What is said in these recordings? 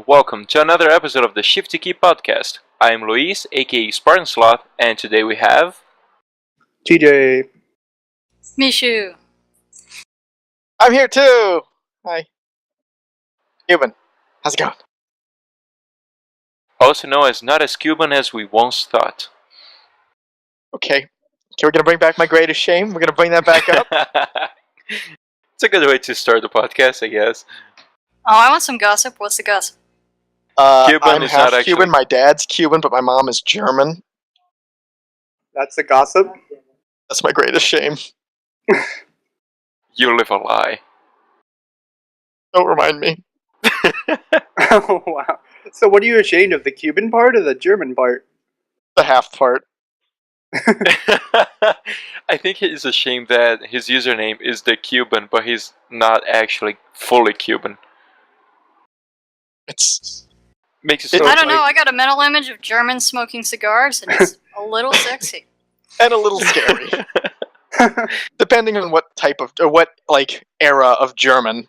welcome to another episode of the Shifty Key Podcast. I am Luis, aka Spartan Sloth, and today we have... TJ. Myshu. I'm here too! Hi. Cuban. How's it going? Also known as not as Cuban as we once thought. Okay, we're gonna bring back my greatest shame. We're gonna bring that back up. It's a good way to start the podcast, I guess. Oh, I want some gossip. What's the gossip? Cuban I'm is half not Cuban. actually... My dad's Cuban, but my mom is German. That's the gossip? That's my greatest shame. You live a lie. Don't remind me. Oh, wow. So what are you ashamed of, the Cuban part or the German part? The half part. I think he's ashamed that his username is DaCuban, but he's not actually fully Cuban. Makes it so I don't know. I got a mental image of Germans smoking cigars, and it's a little sexy. And a little scary. Depending on what type of, or what, era of German.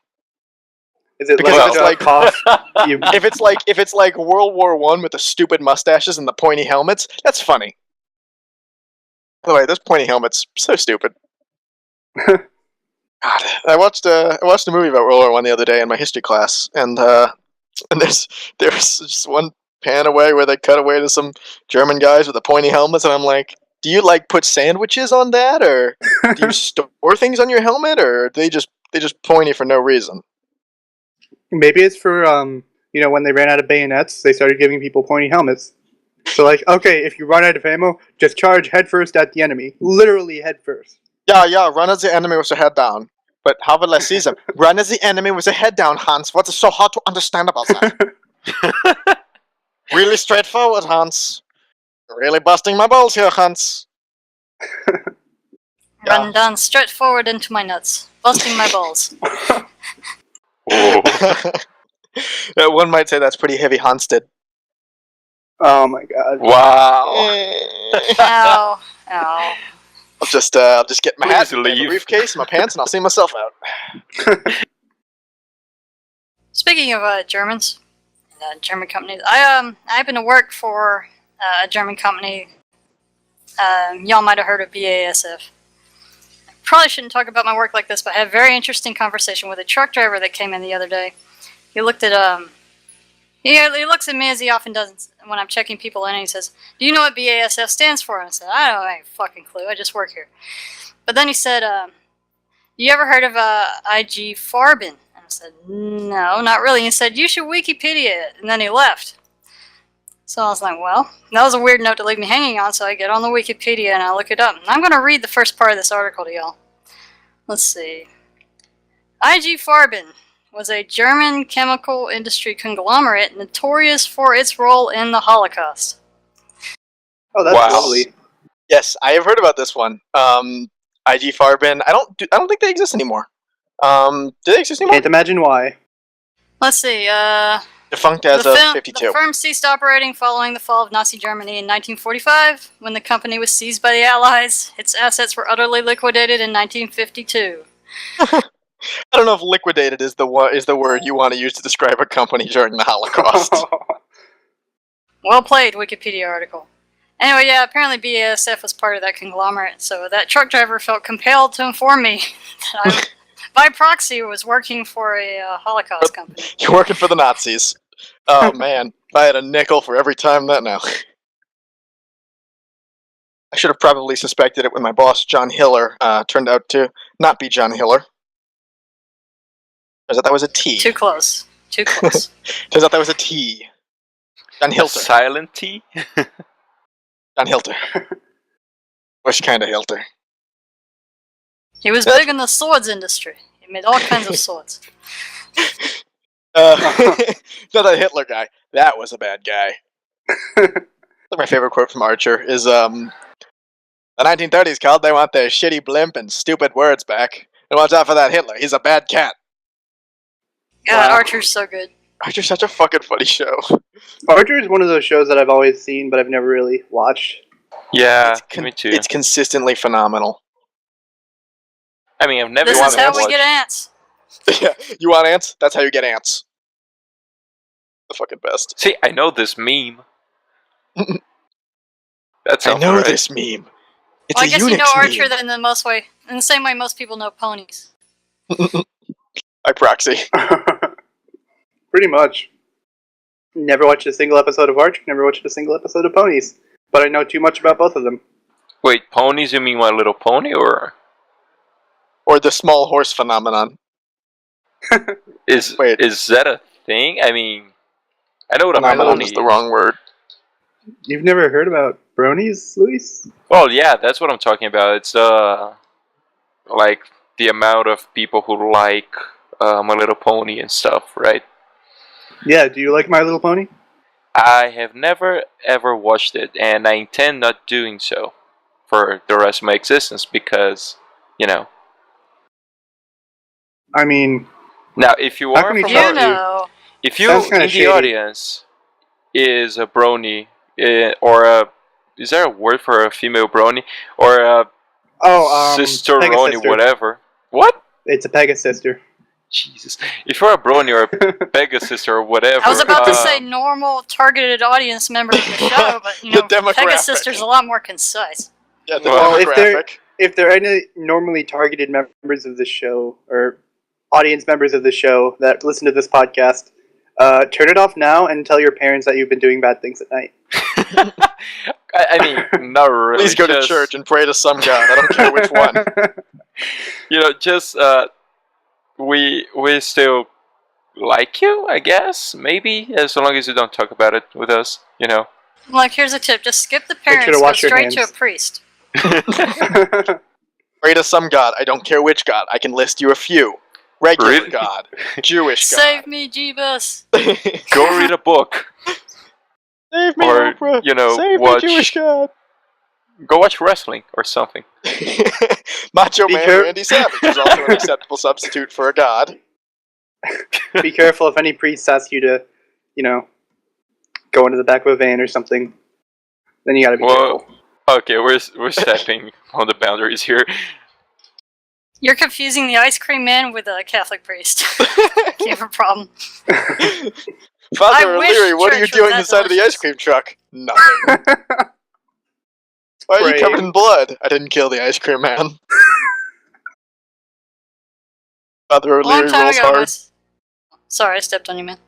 Is it Because like it's a like- cough? If it's like World War I with the stupid mustaches and the pointy helmets, that's funny. By the way, those pointy helmets, so stupid. God, I watched a movie about World War I the other day in my history class, and there's just one pan away where they cut away to some German guys with the pointy helmets, and I'm like, do you put sandwiches on that, or do you store things on your helmet, or they just pointy for no reason? Maybe it's for, when they ran out of bayonets, they started giving people pointy helmets. So okay, if you run out of ammo, just charge headfirst at the enemy. Literally headfirst. Yeah, run as the enemy with your head down. But how will I see them? Run as the enemy with your head down, Hans. What is so hard to understand about that? Really straightforward, Hans. Really busting my balls here, Hans. Run down straight forward into my nuts, busting my balls. Whoa. One might say that's pretty heavy Hansted. Oh my god. Wow. Ow. Ow. I'll just get my Please hat, and leave. my briefcase, and my pants, and I'll see myself out. Speaking of Germans, German companies, I happen to work for a German company. Y'all might have heard of BASF. I probably shouldn't talk about my work like this, but I had a very interesting conversation with a truck driver that came in the other day. He looked at he looks at me as he often does when I'm checking people in, and he says, "Do you know what BASF stands for?" And I said, "I don't have any fucking clue. I just work here." But then he said, "You ever heard of IG Farben?" And I said, "No, not really." And he said, "You should Wikipedia it." And then he left. So I was like, well, that was a weird note to leave me hanging on, so I get on the Wikipedia and I look it up. And I'm going to read the first part of this article to y'all. Let's see. IG Farben was a German chemical industry conglomerate notorious for its role in the Holocaust. Oh, that's Wow. lovely. Yes, I have heard about this one. IG Farben. I don't think they exist anymore. Do they exist anymore? Can't imagine why. Let's see. Defunct as of 52. The firm ceased operating following the fall of Nazi Germany in 1945. When the company was seized by the Allies, its assets were utterly liquidated in 1952. I don't know if liquidated is the word you want to use to describe a company during the Holocaust. Well played, Wikipedia article. Anyway, yeah, apparently BASF was part of that conglomerate, so that truck driver felt compelled to inform me that I, By-Proxy, was working for a Holocaust company. You're working for the Nazis. Oh man, if I had a nickel for every time that now. I should have probably suspected it when my boss, John Hiller, turned out to not be John Hiller. Turns out that was a T. Too close. Too close. Turns out that was a T. John A Hilter. silent T? John Hilter. Which kind of Hilter? He was big in the swords industry. He made all kinds of swords. Not that Hitler guy. That was a bad guy. My favorite quote from Archer is, the 1930s called, they want their shitty blimp and stupid words back. And watch out for that Hitler, he's a bad cat. God, Wow. Archer's so good. Archer's such a fucking funny show. Archer is one of those shows that I've always seen, but I've never really watched. Yeah, It's me too. It's consistently phenomenal. I mean, I've never This wanted is to how we watch... get ants. Yeah, you want ants? That's how you get ants. The fucking best. See, I know this meme. That's I know right. this meme. It's Well, I a guess you know Unix Archer meme. in the same way most people know ponies. By-Proxy. Pretty much. Never watched a single episode of Archer, never watched a single episode of Ponies. But I know too much about both of them. Wait, ponies? You mean My Little Pony, or Or the small horse phenomenon. is Wait. that a thing? I mean, I know what a Phenomenon pony is the wrong word. You've never heard about bronies, Luis? Well, yeah, that's what I'm talking about. It's like the amount of people who like My Little Pony and stuff, right? Yeah, do you like My Little Pony? I have never ever watched it, and I intend not doing so for the rest of my existence because, you know. I mean, Now, if you How are come you from tell You you? know. if you Sounds in kinda the shady. audience is a brony, or a, is there a word for a female brony, or a sister roni, Pegasister. whatever? What? It's a Pegasister. Jesus. If you're a brony or a Pegasus or whatever. I was about to say normal targeted audience member of the show, but you The know, demographic. Pegasister's a lot more concise. Yeah, the Well, demographic. if there are any normally targeted members of the show, or audience members of the show that listen to this podcast, turn it off now and tell your parents that you've been doing bad things at night. I mean, not really. Please go to just, church and pray to some god. I don't care which one. You know, just we still like you, I guess. Maybe, as long as you don't talk about it with us. You know. Like, here's a tip: just skip the sure parents, to go wash your straight to a hands. priest. Pray to some god. I don't care which god. I can list you a few. Regular Really? god. Jewish god. Save me, Jeebus! Go read a book. Save me, Or, Oprah. you know, Save watch- me, Jewish god. Go watch wrestling or something. Macho Be Man care- Randy Savage is also an acceptable substitute for a god. Be careful if any priests ask you to, you know, go into the back of a van or something. Then you gotta be Whoa. careful. Okay, we're stepping on the boundaries here. You're confusing the ice cream man with a Catholic priest. You have a problem. Father I wish O'Leary, what are you church was doing that inside of the delicious. ice cream truck? Nothing. Why are you Pray. covered in blood? I didn't kill the ice cream man. Father A long O'Leary time rolls ago, hard. sorry, I stepped on you, man.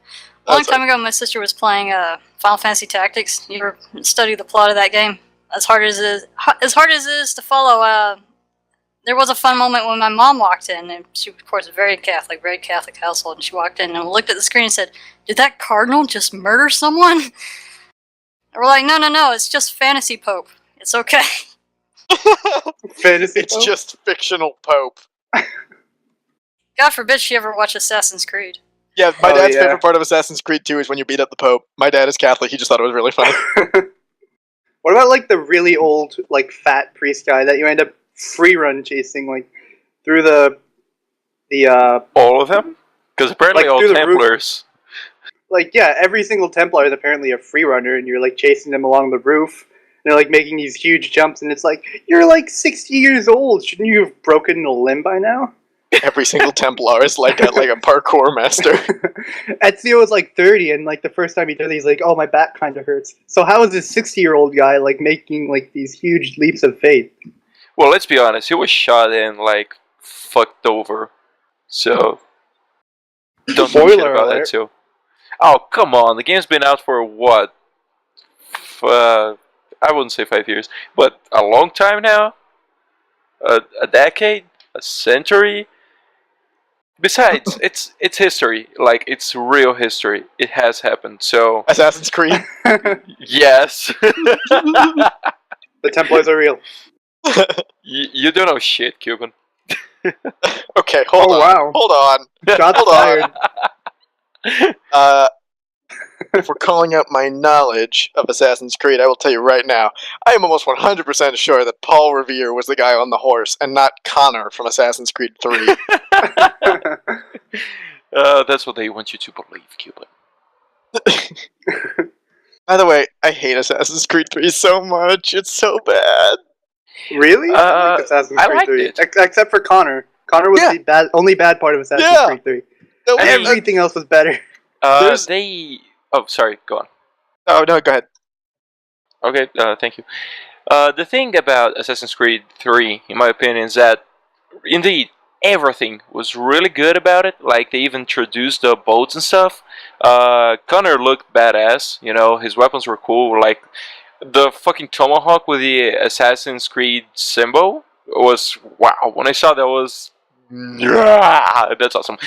A long That's time ago, my sister was playing Final Fantasy Tactics. You ever study the plot of that game? As hard as it is to follow, there was a fun moment when my mom walked in, and she, of course, a very Catholic household, and she walked in and looked at the screen and said, "Did that cardinal just murder someone?" And we're like, no, it's just Fantasy Pope. It's okay. Fantasy. It's just fictional Pope. God forbid she ever watch Assassin's Creed. Yeah, my Oh, dad's yeah. favorite part of Assassin's Creed 2 is when you beat up the Pope. My dad is Catholic, he just thought it was really funny. What about like the really old, like fat priest guy that you end up free run chasing, like through the All of them? Because apparently Like, all through the roof. Templars. like yeah, every single Templar is apparently a free runner, and you're like chasing them along the roof. And they're like making these huge jumps, and it's like, you're like 60 years old. Shouldn't you have broken a limb by now? Every single Templar is like a parkour master. Ezio was like 30, and like the first time he did it, he's like, "Oh, my back kind of hurts." So how is this 60-year-old guy like making like these huge leaps of faith? Well, let's be honest. He was shot and like fucked over. So don't forget Spoiler about that alert. too. Oh come on! The game's been out for what? I wouldn't say 5 years, but a long time now. A decade, a century. Besides, it's history. Like it's real history. It has happened. So Assassin's Creed. yes, The Templars are real. you don't know shit, Cuban. Okay, hold Oh, on. wow. Hold on. Shots Hold fired. on. If we're calling out my knowledge of Assassin's Creed, I will tell you right now, I am almost 100% sure that Paul Revere was the guy on the horse, and not Connor from Assassin's Creed 3. That's what they want you to believe, Cuban. By the way, I hate Assassin's Creed 3 so much. It's so bad. Really? I like Assassin's I Creed liked 3. it. Except for Connor. Connor was Yeah. the only bad part of Assassin's Yeah. Creed 3. That was- I mean- Everything else was better. There's- They Oh, sorry. Go on. Oh no, go ahead. Okay. Thank you. The thing about Assassin's Creed 3, in my opinion, is that indeed everything was really good about it. Like they even introduced the boats and stuff. Connor looked badass. You know, his weapons were cool. Like the fucking tomahawk with the Assassin's Creed symbol was wow. When I saw that, was yeah, that's awesome.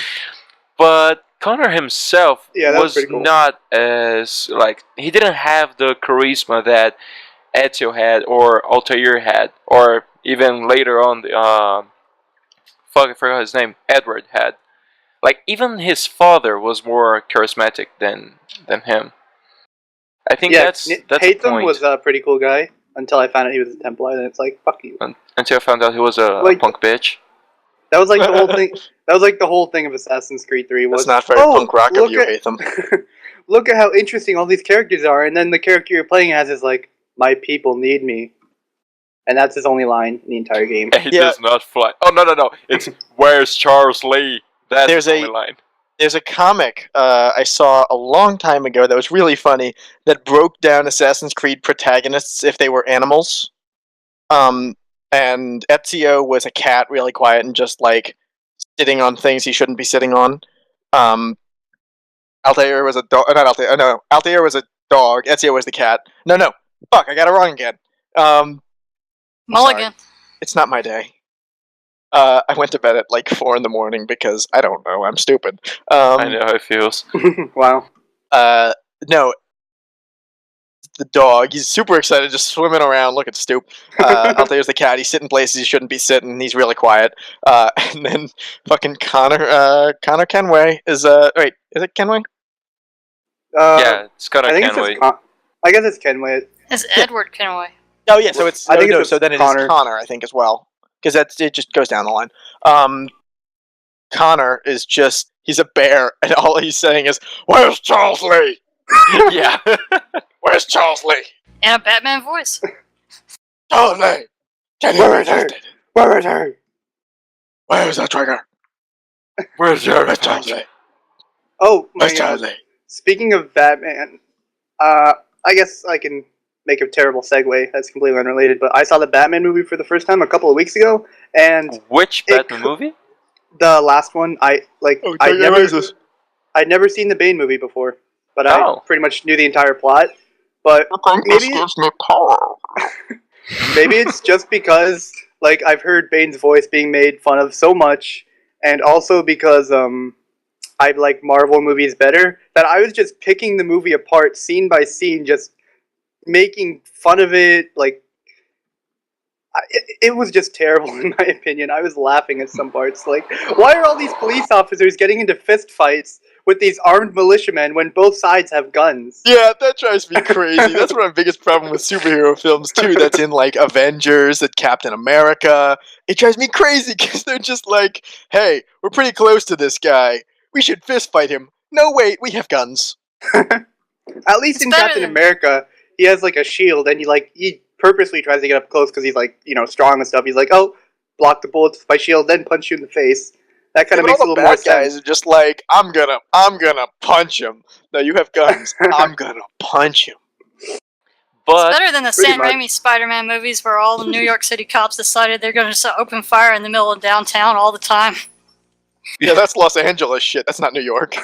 But Connor himself Yeah, that was was pretty cool. not as like he didn't have the charisma that Ezio had or Altair had, or even later on the fuck I forgot his name, Edward had. Like even his father was more charismatic than him. I think Yeah, that's a Haytham point. was a pretty cool guy until I found out he was a Templar, and it's like, fuck you. Until I found out he was a Like- punk bitch. That was like the whole thing. That was like the whole thing of Assassin's Creed 3 was. That's not very punk rock of look you, at- Hatham. Look at how interesting all these characters are, and then the character you're playing as is like, my people need me. And that's his only line in the entire game. He Yeah. does not fly. Oh no! It's where's Charles Lee? That's There's the a- only line. There's a comic I saw a long time ago that was really funny that broke down Assassin's Creed protagonists if they were animals. And Ezio was a cat, really quiet and just like sitting on things he shouldn't be sitting on. Altair was a dog. Not Altair. No, Altair was a dog. Ezio was the cat. No. Fuck, I got it wrong again. Mulligan. It's not my day. I went to bed at like 4 a.m. because I don't know. I'm stupid. I know how it feels. Wow. No, the dog. He's super excited, just swimming around, looking stupid. Altair's the cat. He's sitting places he shouldn't be sitting. He's really quiet. And then fucking Connor Kenway is wait, is it Kenway? Yeah, it's kind I of think it's Kenway. just I guess it's Kenway. It's Edward Kenway. Oh yeah, so it's I think no, it's so then it is Connor. Connor, I think as well, because it just goes down the line. Connor is just he's a bear, and all he's saying is, "Where's Charles Lee? Yeah. Where's Charles Lee? And a Batman voice. Charles Lee? Can you Where be is he? trusted? Where is he? Where's the trigger? Where's your Where's Charles Lee? Oh, Where's my Charles God. Lee? Speaking of Batman, I guess I can make a terrible segue that's completely unrelated, but I saw the Batman movie for the first time a couple of weeks ago, and Which It Batman co- movie? the last one, I'd never seen the Bane movie before, but I Oh. pretty much knew the entire plot. But maybe me power. maybe it's just because like I've heard Bane's voice being made fun of so much, and also because I like Marvel movies better, that I was just picking the movie apart scene by scene, just making fun of it. Like it was just terrible in my opinion. I was laughing at some parts. Like, why are all these police officers getting into fist fights with these armed militiamen when both sides have guns? Yeah, that drives me crazy. That's one of my biggest problem with superhero films too. That's in like Avengers and Captain America. It drives me crazy because they're just like, "Hey, we're pretty close to this guy. We should fist fight him." No, wait, we have guns. At least It's in better Captain than- America, he has like a shield, and he purposely tries to get up close because he's like, strong and stuff. He's like, oh, block the bullets with my shield, then punch you in the face. That kind of But makes a all the little more bad guys sense. are just like, I'm gonna punch him. No, you have guns. I'm gonna punch him. It's But better than the pretty Sam much. Raimi Spider-Man movies where all the New York City cops decided they're going to open fire in the middle of downtown all the time. Yeah, that's Los Angeles shit. That's not New York.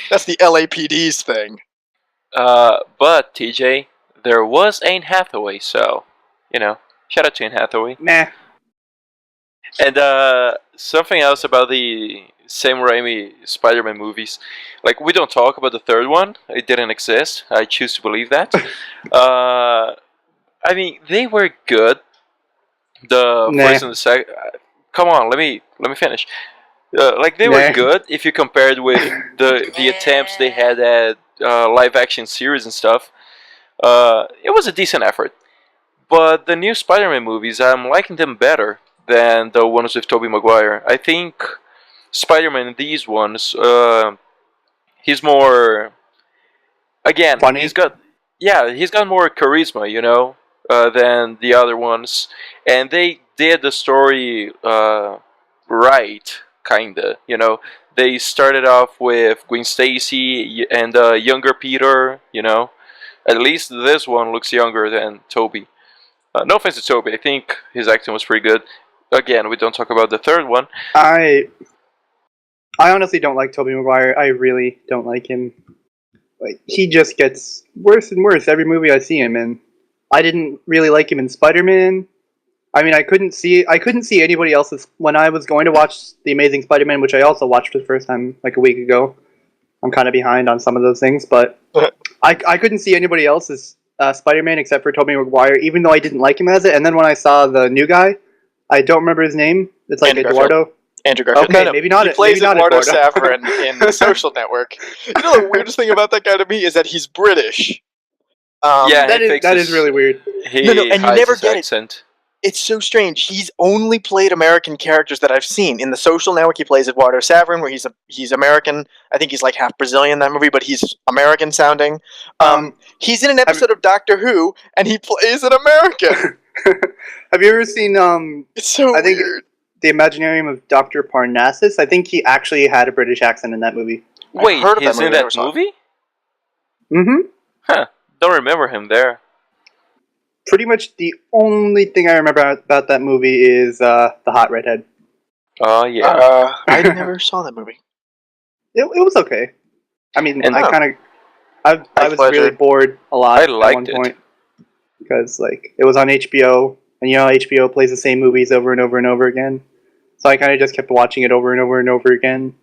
That's the LAPD's thing. but TJ, there was Anne Hathaway, so shout out to Anne Hathaway. Nah. And something else about the Sam Raimi Spider-Man movies, like we don't talk about the third one. It didn't exist. I choose to believe that. I mean, they were good. The Nah. first and the second. Come on, let me finish. Like they were Nah. good if you compared with the attempts they had at live action series and stuff. It was a decent effort. But the new Spider-Man movies, I'm liking them better than the ones with Tobey Maguire. I think Spider-Man in these ones, he's more. Again, Funny? he's got more charisma, than the other ones, and they did the story right, kinda. They started off with Gwen Stacy and younger Peter. At least this one looks younger than Toby. No offense to Toby, I think his acting was pretty good. Again, we don't talk about the third one. I honestly don't like Tobey Maguire. I really don't like him. Like, he just gets worse and worse every movie I see him in. I didn't really like him in Spider-Man. I mean, I couldn't see anybody else's when I was going to watch The Amazing Spider-Man, which I also watched for the first time like a week ago. I'm kind of behind on some of those things, but I couldn't see anybody else's Spider-Man except for Tobey Maguire, even though I didn't like him as it. And then when I saw the new guy, I don't remember his name. It's like Andrew Eduardo. Garfield. Andrew Garfield. Okay, No, maybe not. He plays maybe not Eduardo Eduardo. Saverin in The Social Network. You know the weirdest thing about that guy to me is that he's British. Yeah, that is really weird. He No, and you hides never his get it. accent. It's so strange. He's only played American characters that I've seen. In The Social Network, he plays Eduardo Saverin, where he's American. I think he's like half Brazilian in that movie, but he's American sounding. He's in an episode of Doctor Who, and he plays an American. Have you ever seen It's so I think weird. The Imaginarium of Dr. Parnassus? I think he actually had a British accent in that movie. Wait, heard of that he's in movie, I never that saw it. movie? Mm-hmm. Huh. Don't remember him there. Pretty much the only thing I remember about that movie is the hot redhead. Oh, yeah. I never saw that movie. It was okay. I mean, And- I was pleasure. really bored a lot I at liked one it. point. Because, like, it was on HBO, and HBO plays the same movies over and over and over again. So I kind of just kept watching it over and over and over again.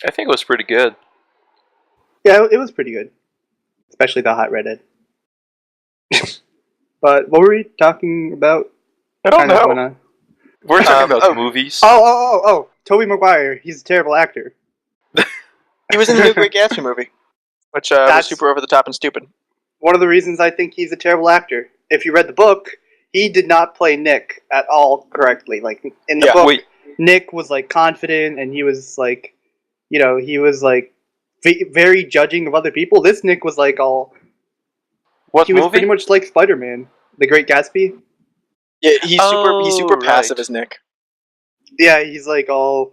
I think it was pretty good. Yeah, it was pretty good. Especially the hot redhead. But what were we talking about? I don't Kinda know. went on. We're talking about oh. movies. Oh! Tobey Maguire. He's a terrible actor. He was in the New Great Gatsby movie, which was That's- super over the top and stupid. One of the reasons I think he's a terrible actor. If you read the book, he did not play Nick at all correctly. Like, in the Yeah, book, Wait, Nick was, like, confident, and he was, like, he was, like, very judging of other people. This Nick was, like, all... what He was movie? pretty much like Spider-Man. The Great Gatsby. Yeah, he's super right. passive as Nick. Yeah, he's, like, all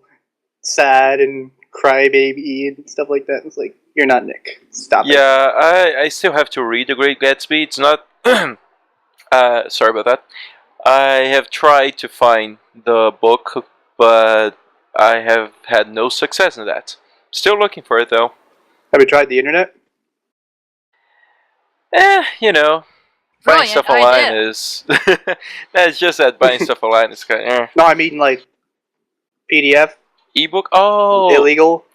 sad and crybaby and stuff like that. It's like, you're not Nick. Stop it. Yeah, I still have to read The Great Gatsby. It's not... sorry about that. I have tried to find the book, but I have had no success in that. Still looking for it, though. Have you tried the internet? Buying Brilliant stuff online idea. is... It's just that buying stuff online is kind of... No, I mean, like, PDF, Ebook? Oh! illegal,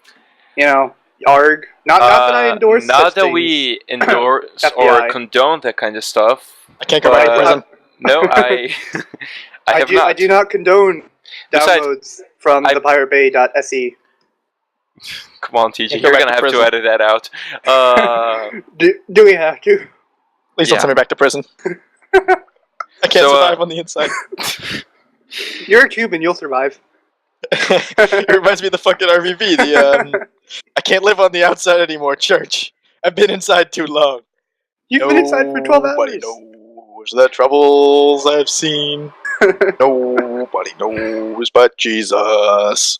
ARG. Not that I endorse Not such that things. we endorse or FBI. condone that kind of stuff. I can't go back to But- prison. No, I have not. I do not condone Besides, downloads from the piratebay.se. Come on, TJ, Can't go you're back gonna to have to prison. edit that out. Do we have to? Please Yeah. don't send me back to prison. I can't So, survive on the inside. You're a Cuban, you'll survive. It reminds me of the fucking RVV. The I can't live on the outside anymore. Church. I've been inside too long. You've been inside for 12 hours. Nobody knows the troubles I've seen. Nobody knows but Jesus.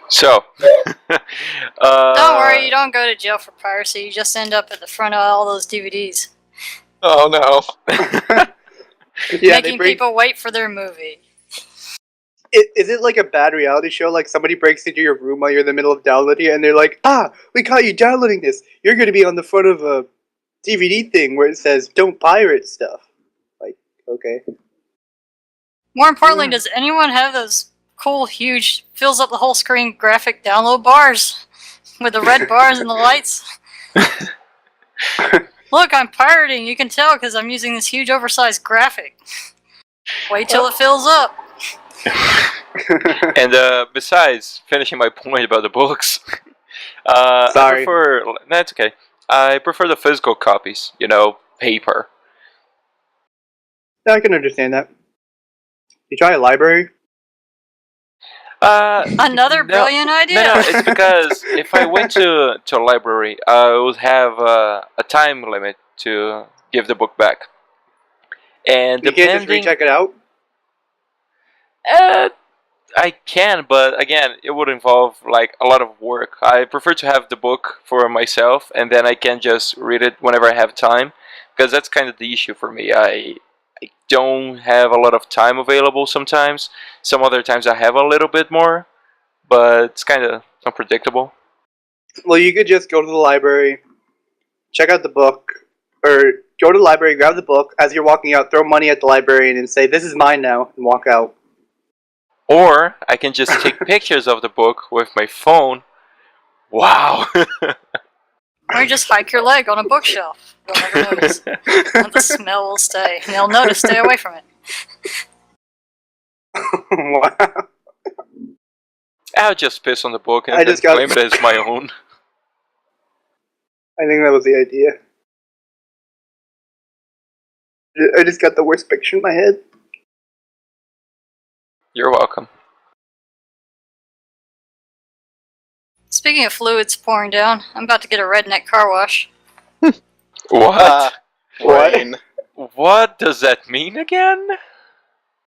So, Don't worry, you don't go to jail for piracy. You just end up at the front of all those DVDs, Oh no. Yeah, they making break. people wait for their movie. Is it like a bad reality show? Like somebody breaks into your room while you're in the middle of downloading it, and they're like, we caught you downloading this. You're going to be on the front of a DVD thing where it says, don't pirate stuff. Like, okay. More importantly, does anyone have those cool, huge, fills up the whole screen graphic download bars with the red bars and the lights? Look, I'm pirating. You can tell because I'm using this huge, oversized graphic. Wait till it fills up. and besides finishing my point about the books, Sorry. That's okay. I prefer the physical copies. Paper. Yeah, I can understand that. You try a library? Another brilliant idea. No, it's because if I went to a library, I would have a time limit to give the book back. And You can't just recheck it out? I can, but again, it would involve like a lot of work. I prefer to have the book for myself, and then I can just read it whenever I have time, because that's kind of the issue for me. I don't have a lot of time available sometimes. Some other times I have a little bit more, but it's kind of unpredictable. Well, you could just go to the library, check out the book, or go to the library, grab the book. As you're walking out, throw money at the librarian and say, "This is mine now," and walk out. Or I can just take pictures of the book with my phone. Wow. Or you just hike your leg on a bookshelf. You'll never notice. And the smell will stay. And you'll notice, stay away from it. Wow. I'll just piss on the book and I then just got- claim it as my own. I think that was the idea. I just got the worst picture in my head. You're welcome. Speaking of fluids pouring down, I'm about to get a redneck car wash. What? Rain. What does that mean again?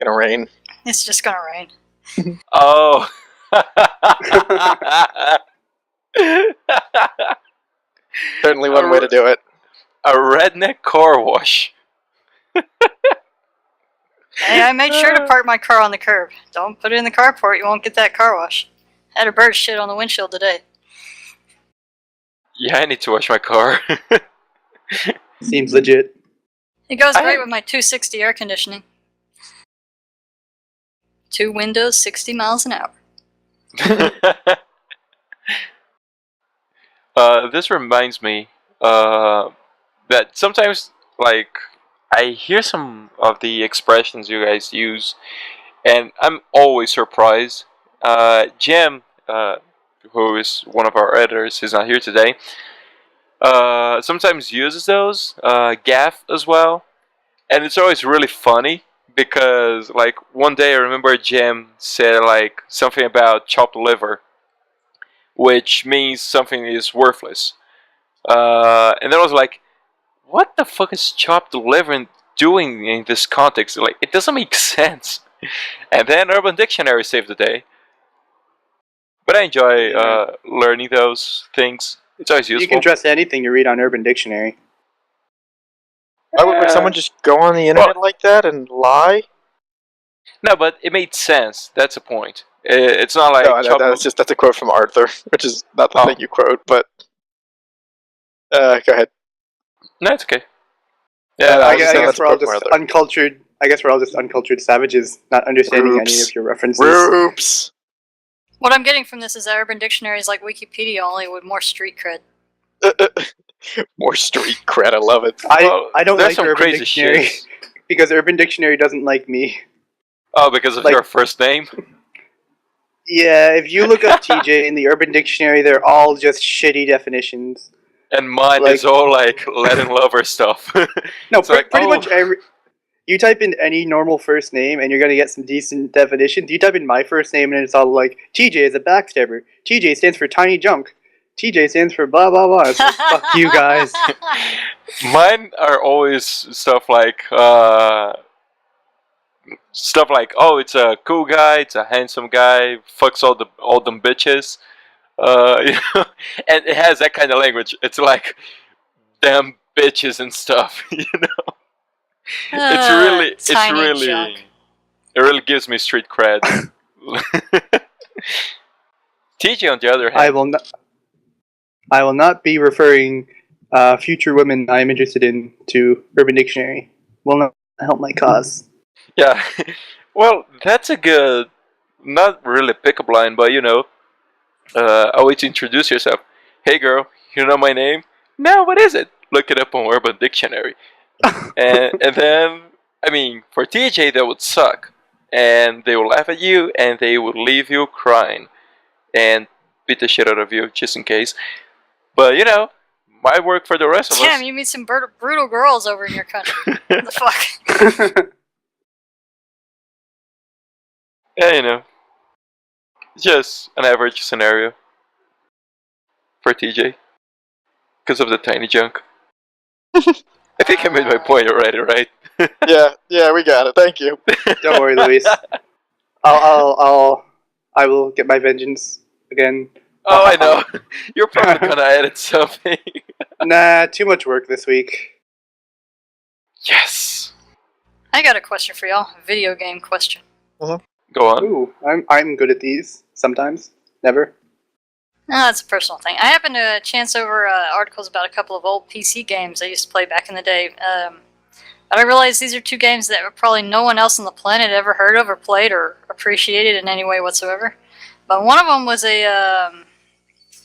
Gonna rain. It's just gonna rain. Oh. Certainly one way to do it. A redneck car wash. Hey, I made sure to park my car on the curb. Don't put it in the carport, you won't get that car wash. Had a bird shit on the windshield today. Yeah, I need to wash my car. Seems legit. It goes great with my 260 air conditioning. 2 windows, 60 miles an hour. This reminds me that sometimes, like, I hear some of the expressions you guys use, and I'm always surprised. Jim, who is one of our editors, he's not here today, sometimes uses those, Gaff as well, and it's always really funny, because, like, one day I remember Jim said, like, something about chopped liver, which means something is worthless. And then I was like, what the fuck is chopped liver doing in this context? Like, it doesn't make sense. And then Urban Dictionary saved the day. But I enjoy learning those things. It's always useful. You can trust anything you read on Urban Dictionary. Why would someone just go on the internet like that and lie? No, but it made sense. That's the point. It's not like... No, that's a quote from Arthur, which is not the thing you quote, but... go ahead. No, it's okay. Yeah, I I was just saying guess that's we're all a quote from just Arthur. uncultured. I guess we're all just uncultured savages, not understanding any Oops. of your references. Oops. What I'm getting from this is that Urban Dictionary is like Wikipedia, only with more street cred. More street cred, I love it. I don't there's like some Urban crazy Dictionary shit. because Urban Dictionary doesn't like me. Oh, because of Like- your first name? Yeah, if you look up TJ in the Urban Dictionary, they're all just shitty definitions. And mine like- is all like Latin lover stuff. No, It's like, pretty oh. much every. You type in any normal first name and you're gonna get some decent definitions. You type in my first name and it's all like TJ is a backstabber. TJ stands for tiny junk. TJ stands for blah blah blah. It's like, fuck you guys. Mine are always stuff like, oh, it's a cool guy, it's a handsome guy, fucks all them bitches, you know, and it has that kind of language. It's like, damn bitches and stuff, you know. It really gives me street cred. TJ, on the other hand, I will not be referring future women I am interested in to Urban Dictionary. Will not help my cause. yeah, well, that's a good, not really pickup line, but you know, a way to introduce yourself. Hey girl, you know my name? No, what is it? Look it up on Urban Dictionary. and then, I mean, for TJ that would suck. And they will laugh at you and they will leave you crying. And beat the shit out of you, just in case. But, you know, might work for the rest of us. Damn, you meet some brutal girls over in your country. What the fuck? Yeah, you know. Just an average scenario. For TJ. Because of the tiny junk. I think I made my point already, right? Yeah, we got it. Thank you. Don't worry, Luis. I'll I will get my vengeance again. Oh, I know. You're probably gonna edit something. Nah, too much work this week. Yes. I got a question for y'all. A video game question. Go on. Ooh, I'm good at these. Sometimes. Never. That's a personal thing. I happened to chance over articles about a couple of old PC games I used to play back in the day. But I realized these are two games that probably no one else on the planet ever heard of or played or appreciated in any way whatsoever. But one of them was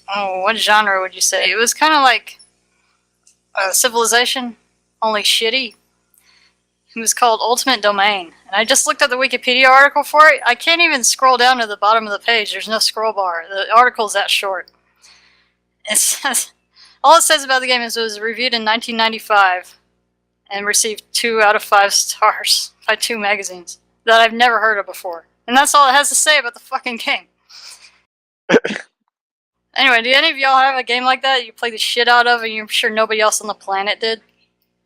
what genre would you say? It was kind of like Civilization, only shitty. It was called Ultimate Domain. And I just looked at the Wikipedia article for it. I can't even scroll down to the bottom of the page. There's no scroll bar. The article's that short. It says, all it says about the game is it was reviewed in 1995 and received 2 out of 5 stars by 2 magazines that I've never heard of before. And that's all it has to say about the fucking game. Anyway, do any of y'all have a game like that you play the shit out of and you're sure nobody else on the planet did?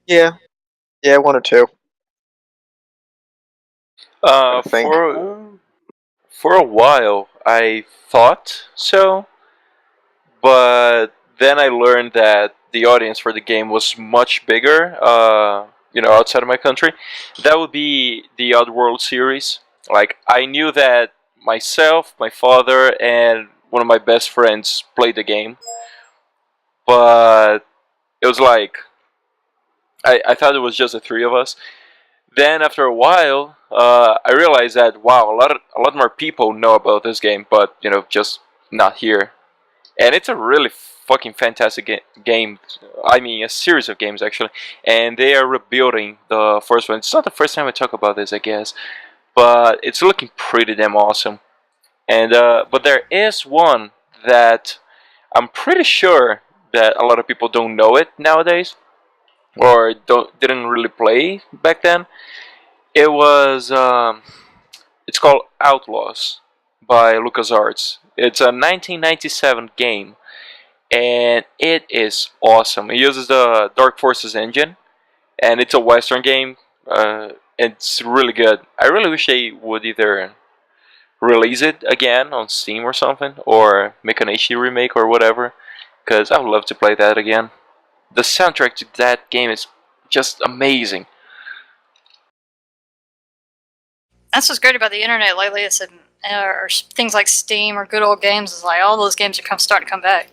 Yeah, 1 or 2. I think. For a while, I thought so, but then I learned that the audience for the game was much bigger, outside of my country. That would be the Oddworld series. Like, I knew that myself, my father, and one of my best friends played the game, but it was like, I thought it was just the 3 of us. Then after a while, I realized that wow, a lot more people know about this game, but just not here. And it's a really fucking fantastic game. I mean, a series of games actually, and they are rebuilding the first one. It's not the first time I talk about this, I guess, but it's looking pretty damn awesome. And but there is one that I'm pretty sure that a lot of people don't know it nowadays, or didn't really play back then. It was it's called Outlaws by LucasArts. It's a 1997 game, and it is awesome. It uses the Dark Forces engine, and it's a Western game. It's really good. I really wish they would either release it again on Steam or something, or make an HD remake or whatever, because I would love to play that again. The soundtrack to that game is just amazing. That's what's great about the internet lately. It's or things like Steam or good old games. Is like all those games are starting to come back.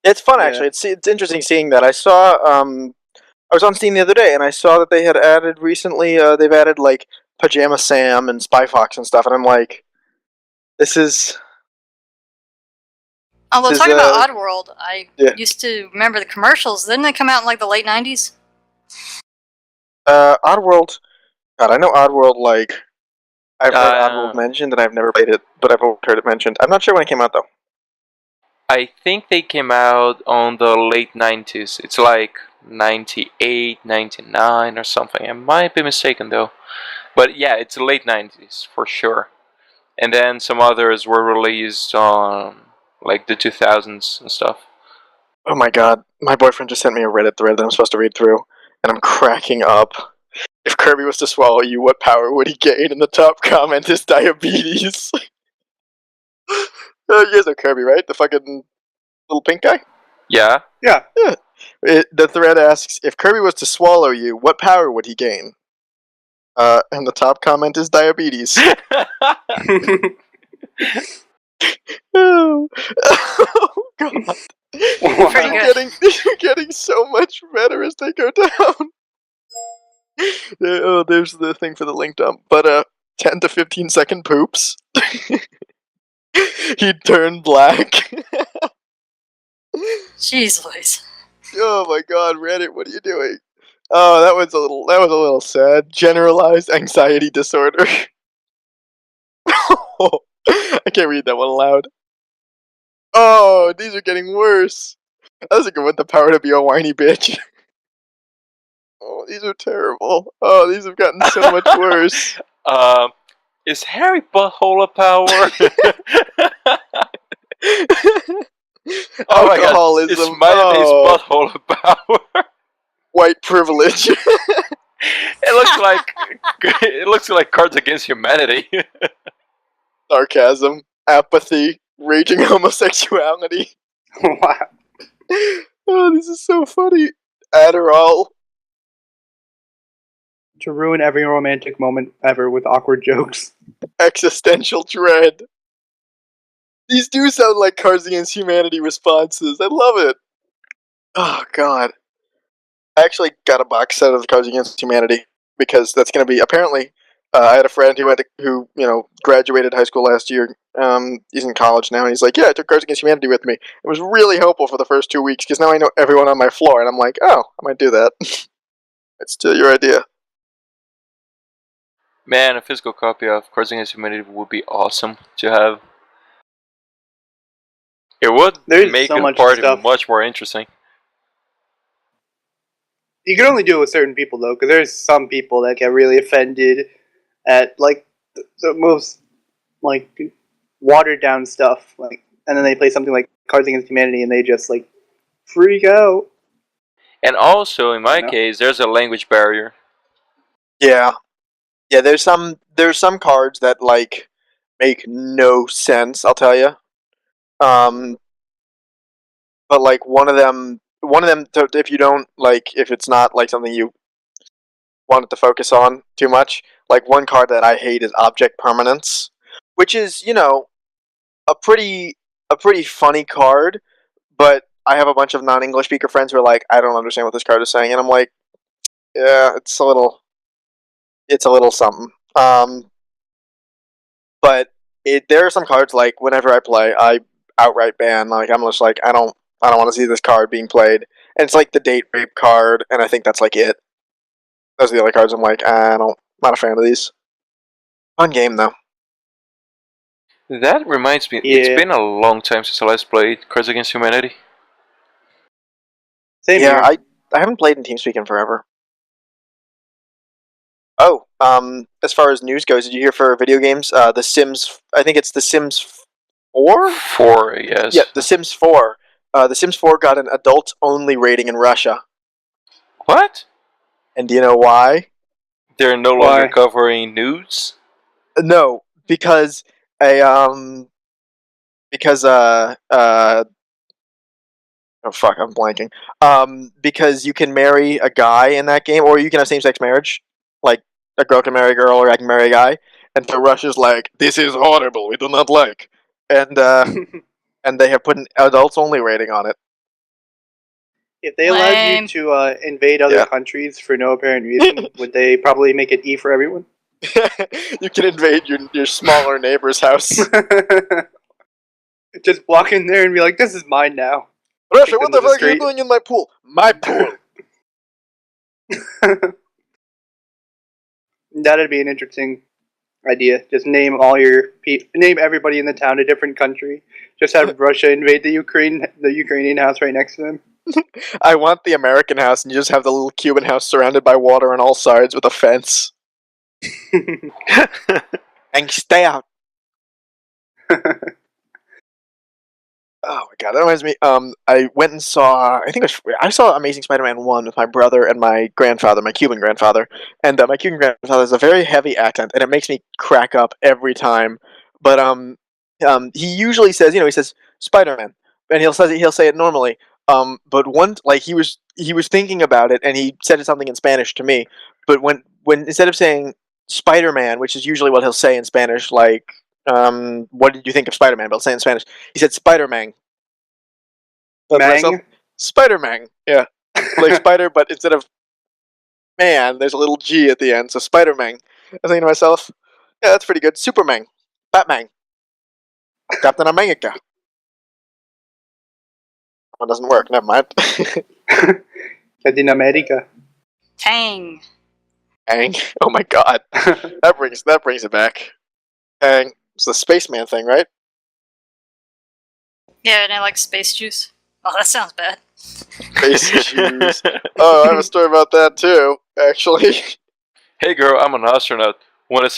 It's fun, actually. It's interesting seeing that. I saw, I was on Steam the other day, and I saw that they had added recently, they've added, like, Pajama Sam and Spy Fox and stuff, and I'm like, this is... Although, talking about Oddworld, I used to remember the commercials. Didn't they come out in, like, the late 90s? Oddworld... God, I know Oddworld, like... I've heard Oddworld mentioned, and I've never played it, but I've heard it mentioned. I'm not sure when it came out, though. I think they came out on the late 90s. It's like 98, 99 or something. I might be mistaken, though. But yeah, it's the late 90s, for sure. And then some others were released on, like, the 2000s and stuff. Oh my god, my boyfriend just sent me a Reddit thread that I'm supposed to read through, and I'm cracking up. If Kirby was to swallow you, what power would he gain? And the top comment is diabetes. You guys know Kirby, right? The fucking little pink guy? Yeah? Yeah. The thread asks, if Kirby was to swallow you, what power would he gain? And the top comment is diabetes. Oh god. They're getting so much better as they go down. There's the thing for the link dump. But 10 to 15 second poops. He'd turn black. Jeez Louise. Oh my god, Reddit, what are you doing? Oh, that was a little sad. Generalized anxiety disorder. I can't read that one aloud. Oh, these are getting worse. I was thinking with the power to be a whiny bitch. Oh, these are terrible. Oh, these have gotten so much worse. Is Harry Butthole a power? Oh my god, is mayonnaise butthole a power? White privilege. It looks like Cards Against Humanity. sarcasm, apathy, raging homosexuality. Wow. Oh, this is so funny. Adderall. To ruin every romantic moment ever with awkward jokes. Existential dread. These do sound like Cards Against Humanity responses. I love it. Oh, God. I actually got a box set of Cards Against Humanity because that's going to be apparently. I had a friend who graduated high school last year. He's in college now, and he's like, "Yeah, I took Cards Against Humanity with me. It was really helpful for the first 2 weeks because now I know everyone on my floor." And I'm like, "Oh, I might do that." It's still your idea. Man, a physical copy of Cards Against Humanity would be awesome to have. It would There's make so the much party stuff. much more interesting. You can only do it with certain people though, because there's some people that get really offended at like the most like watered down stuff, like, and then they play something like Cards Against Humanity and they just like freak out. And also, in my You know? case, there's a language barrier. Yeah. There's some cards that like make no sense. I'll tell you. But like one of them, if you don't like, if it's not like something you wanted to focus on too much, like one card that I hate is Object Permanence, which is a pretty funny card, but I have a bunch of non-English speaker friends who are like, I don't understand what this card is saying, and I'm like, yeah, it's a little something. But there are some cards like whenever I play, I outright ban. Like I'm just like I don't want to see this card being played, and it's like the date rape card, and I think that's like it. Those are the other cards I'm like, not a fan of these. Fun game though. That reminds me, Yeah. it's been a long time since I last played Cards Against Humanity. Same Yeah, here. I haven't played in TeamSpeak in forever. Oh, as far as news goes, did you hear for video games? The Sims, I think it's The Sims 4? 4, yes. Yeah, The Sims 4. The Sims 4 got an adult-only rating in Russia. What? And do you know why? They're no Why? longer covering nudes? No, because oh fuck, I'm blanking. Because you can marry a guy in that game, or you can have same-sex marriage. Like, a girl can marry a girl, or I can marry a guy. And so Russia's like, this is horrible, we do not like. And, and they have put an adults-only rating on it. If they allowed you Lame. to invade other Yeah. countries for no apparent reason, would they probably make it E for everyone? You can invade your smaller neighbor's house. Just walk in there and be like, "This is mine now." Russia, Take what them the to the fuck are you street. doing in my pool? My pool! That'd be an interesting idea. Just name name everybody in the town a different country. Just have Russia invade the Ukrainian house right next to them. I want the American house, and you just have the little Cuban house surrounded by water on all sides with a fence. And stay out. Oh my god, that reminds me. I went and saw. I saw Amazing Spider-Man 1 with my brother and my grandfather, my Cuban grandfather. And my Cuban grandfather has a very heavy accent, and it makes me crack up every time. But he usually says, he says Spider-Man, and he'll say it normally. But he was thinking about it, and he said something in Spanish to me. But when instead of saying Spider-Man, which is usually what he'll say in Spanish, like. What did you think of Spider-Man? But I'll say it in Spanish. He said Spider-Man. Mang? Spider-Man. Yeah. Like spider, but instead of man, there's a little G at the end. So Spider-Man. I was thinking to myself, yeah, that's pretty good. Superman. Batman. Captain America. One doesn't work. Never mind. Latin America. Tang. Ang. Oh my god. That brings it back. Ang. It's the spaceman thing, right? Yeah, and I like space juice. Oh, that sounds bad. Space shoes. Oh, I have a story about that too, actually. Hey girl, I'm an astronaut. Want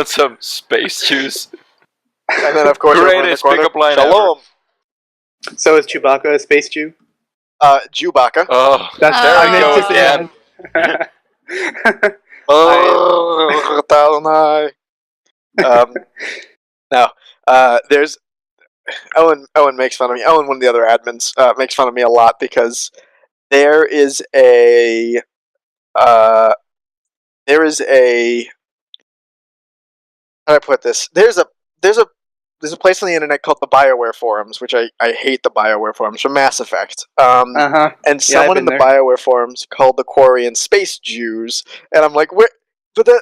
some space juice? And then, of course, over in the Greatest corner, pickup line Shalom. So is Chewbacca a space Jew? Chewbacca. Oh, That's There I we meant go to say again. that. Oh, Talonai. No, there's Owen. Owen makes fun of me. Owen, one of the other admins, makes fun of me a lot because there is a uh, there is a how do I put this? There's a place on the internet called the BioWare forums, which I hate the BioWare forums from Mass Effect. And someone in the BioWare forums called the Quarian Space Jews, and I'm like, where? But the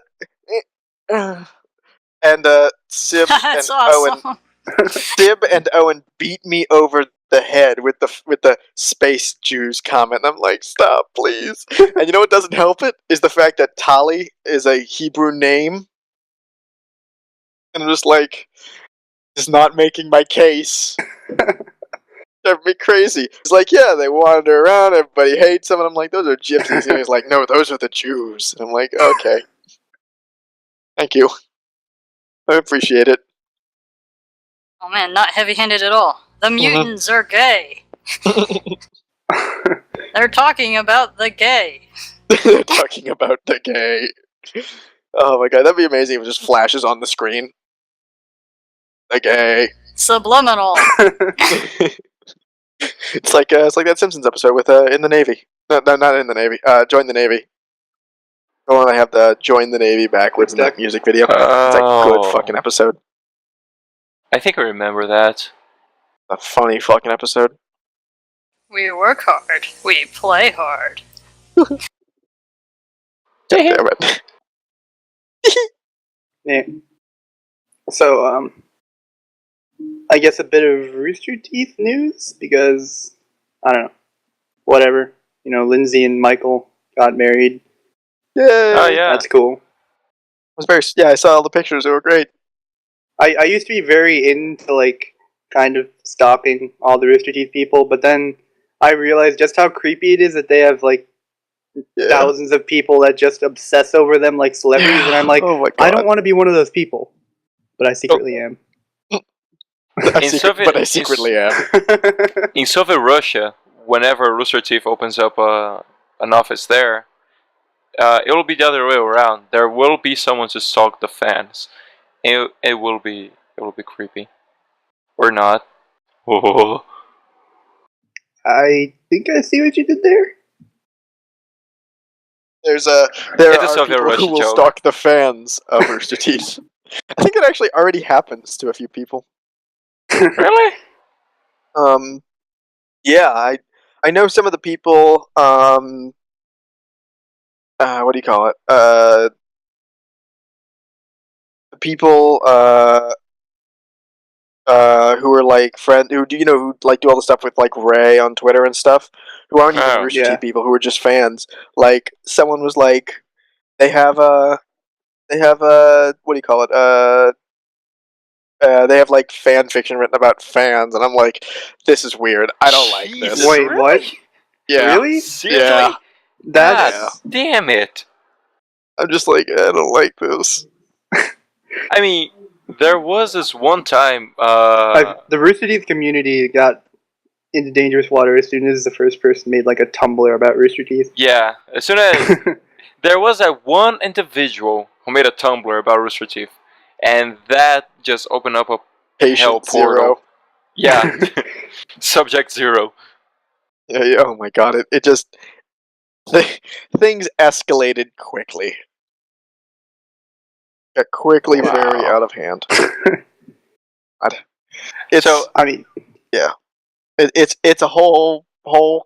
and Sib That's and awesome. Owen, Sib and Owen beat me over the head with the Space Jews comment. And I'm like, stop, please. And you know what doesn't help it is the fact that Tali is a Hebrew name. And I'm just like, it's not making my case. That'd be crazy. It's like, yeah, they wander around, everybody hates them, and I'm like, those are gypsies. And he's like, no, those are the Jews. And I'm like, okay. Thank you. I appreciate it. Oh man, not heavy-handed at all. The mutants are gay. They're talking about the gay. They're talking about the gay. Oh my god, that'd be amazing if it just flashes on the screen. The gay. Subliminal. It's like that Simpsons episode with in the Navy. No, not in the Navy. Join the Navy. The one I have the join the Navy backwards in that music video. It's like a good fucking episode. I think I remember that. A funny fucking episode. We work hard. We play hard. Damn it. Yeah. So, I guess a bit of Rooster Teeth news, because, I don't know, whatever. You know, Lindsay and Michael got married. Yeah. Oh, yeah. That's cool. I saw all the pictures, they were great. I used to be very into, like, kind of stalking all the Rooster Teeth people, but then I realized just how creepy it is that they have, like, thousands of people that just obsess over them like celebrities, and I'm like, oh my God. I don't want to be one of those people, but I secretly am. I secretly am. In Soviet Russia, whenever Rooster Teeth opens up an office there, it will be the other way around. There will be someone to stalk the fans. It will be creepy, or not. Oh. I think I see what you did there. There It's are a Soviet people Russia who will joke. stalk the fans of Rooster Teeth. I think it actually already happens to a few people. Really? Yeah, I know some of the people. What do you call it? The people who are like who like do all the stuff with like Ray on Twitter and stuff, who aren't even Oh. Rooster Teeth people, who are just fans. Like someone was like, they have what do you call it? They have like fan fiction written about fans, and I'm like, this is weird. I don't like this. Jesus, Wait, what? Yeah, Really? Seriously? Yeah. That's God damn it! I'm just like, I don't like this. I mean, there was this one time. the Rooster Teeth community got into dangerous water as soon as the first person made like a Tumblr about Rooster Teeth. Yeah, as soon as there was that one individual who made a Tumblr about Rooster Teeth, and that just opened up a hell Patient portal. Zero. Yeah, Subject Zero. Yeah, oh my god, it just things escalated quickly. Got quickly Wow. very out of hand. It's So, I mean, it's a whole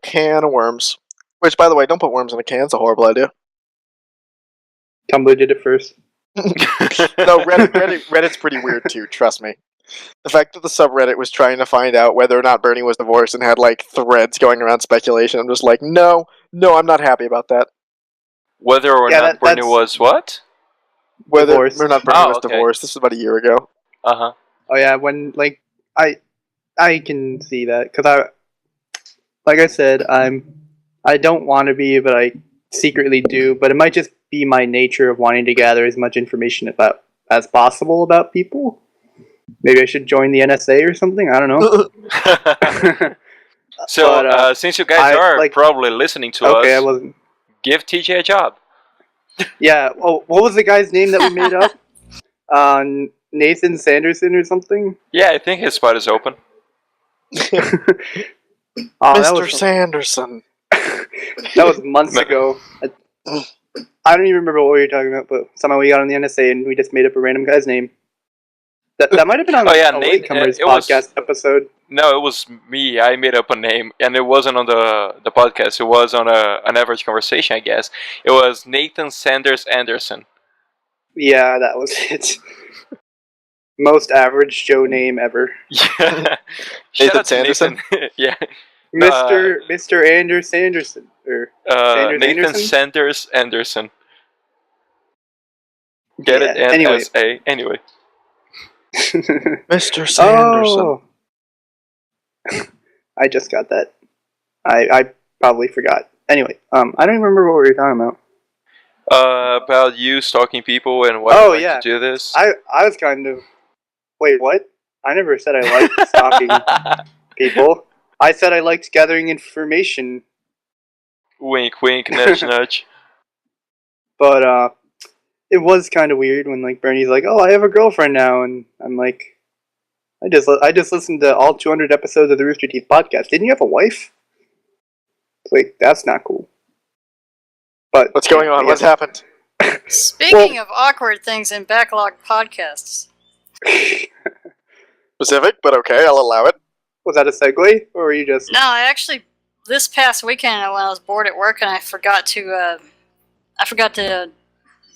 can of worms. Which, by the way, don't put worms in a can. It's a horrible idea. Tumblr did it first. No, Reddit's pretty weird too. Trust me. The fact that the subreddit was trying to find out whether or not Bernie was divorced and had like threads going around speculation, I'm just like, no, I'm not happy about that. whether or Yeah, not Bernie that's- was what? Whether Divorced. or not Bernie Oh, was okay. divorced, this was about a year ago. Uh huh. Oh yeah, when like I can see that because like I said, I don't want to be, but I secretly do. But it might just be my nature of wanting to gather as much information as possible about people. Maybe I should join the NSA or something. I don't know. So, But, since you guys are like- probably listening to Okay, I us, wasn't. give TJ a job. Yeah. Oh, what was the guy's name that we made up? Nathan Sanderson or something? Yeah, I think his spot is open. Oh, Mr. Sanderson. that was months ago. I don't even remember what we were talking about, but somehow we got on the NSA and we just made up a random guy's name. That might have been on Oh, yeah, a Nate, Latecomers it was- podcast episode. No, it was me. I made up a name, and it wasn't on the podcast. It was on an average conversation, I guess. It was Nathan Sanders Anderson. Yeah, that was it. Most average Joe name ever. Yeah. Nathan out to Sanderson? Nathan. Yeah. Mr. Anders Anderson. Or Sanders Nathan Anderson? Sanders Anderson. Get Yeah, it? anyway. N-S-A. Anyway. Mr. Sanderson. Oh. I just got that. I probably forgot. Anyway, I don't even remember what we were talking about. About you stalking people and why Oh, you like yeah. to do this. I was kind of... Wait, what? I never said I liked stalking people. I said I liked gathering information, Wink, wink, nudge, nudge. but it was kind of weird when like Bernie's like, "Oh, I have a girlfriend now," and I'm like, I just listened to all 200 episodes of the Rooster Teeth podcast. Didn't you have a wife? It's like, that's not cool. But What's going on? I What's guess- happened? Speaking of awkward things in backlog podcasts, Specific, but okay, I'll allow it. Was that a segue, or were you just? no, I actually this past weekend when I was bored at work and I forgot to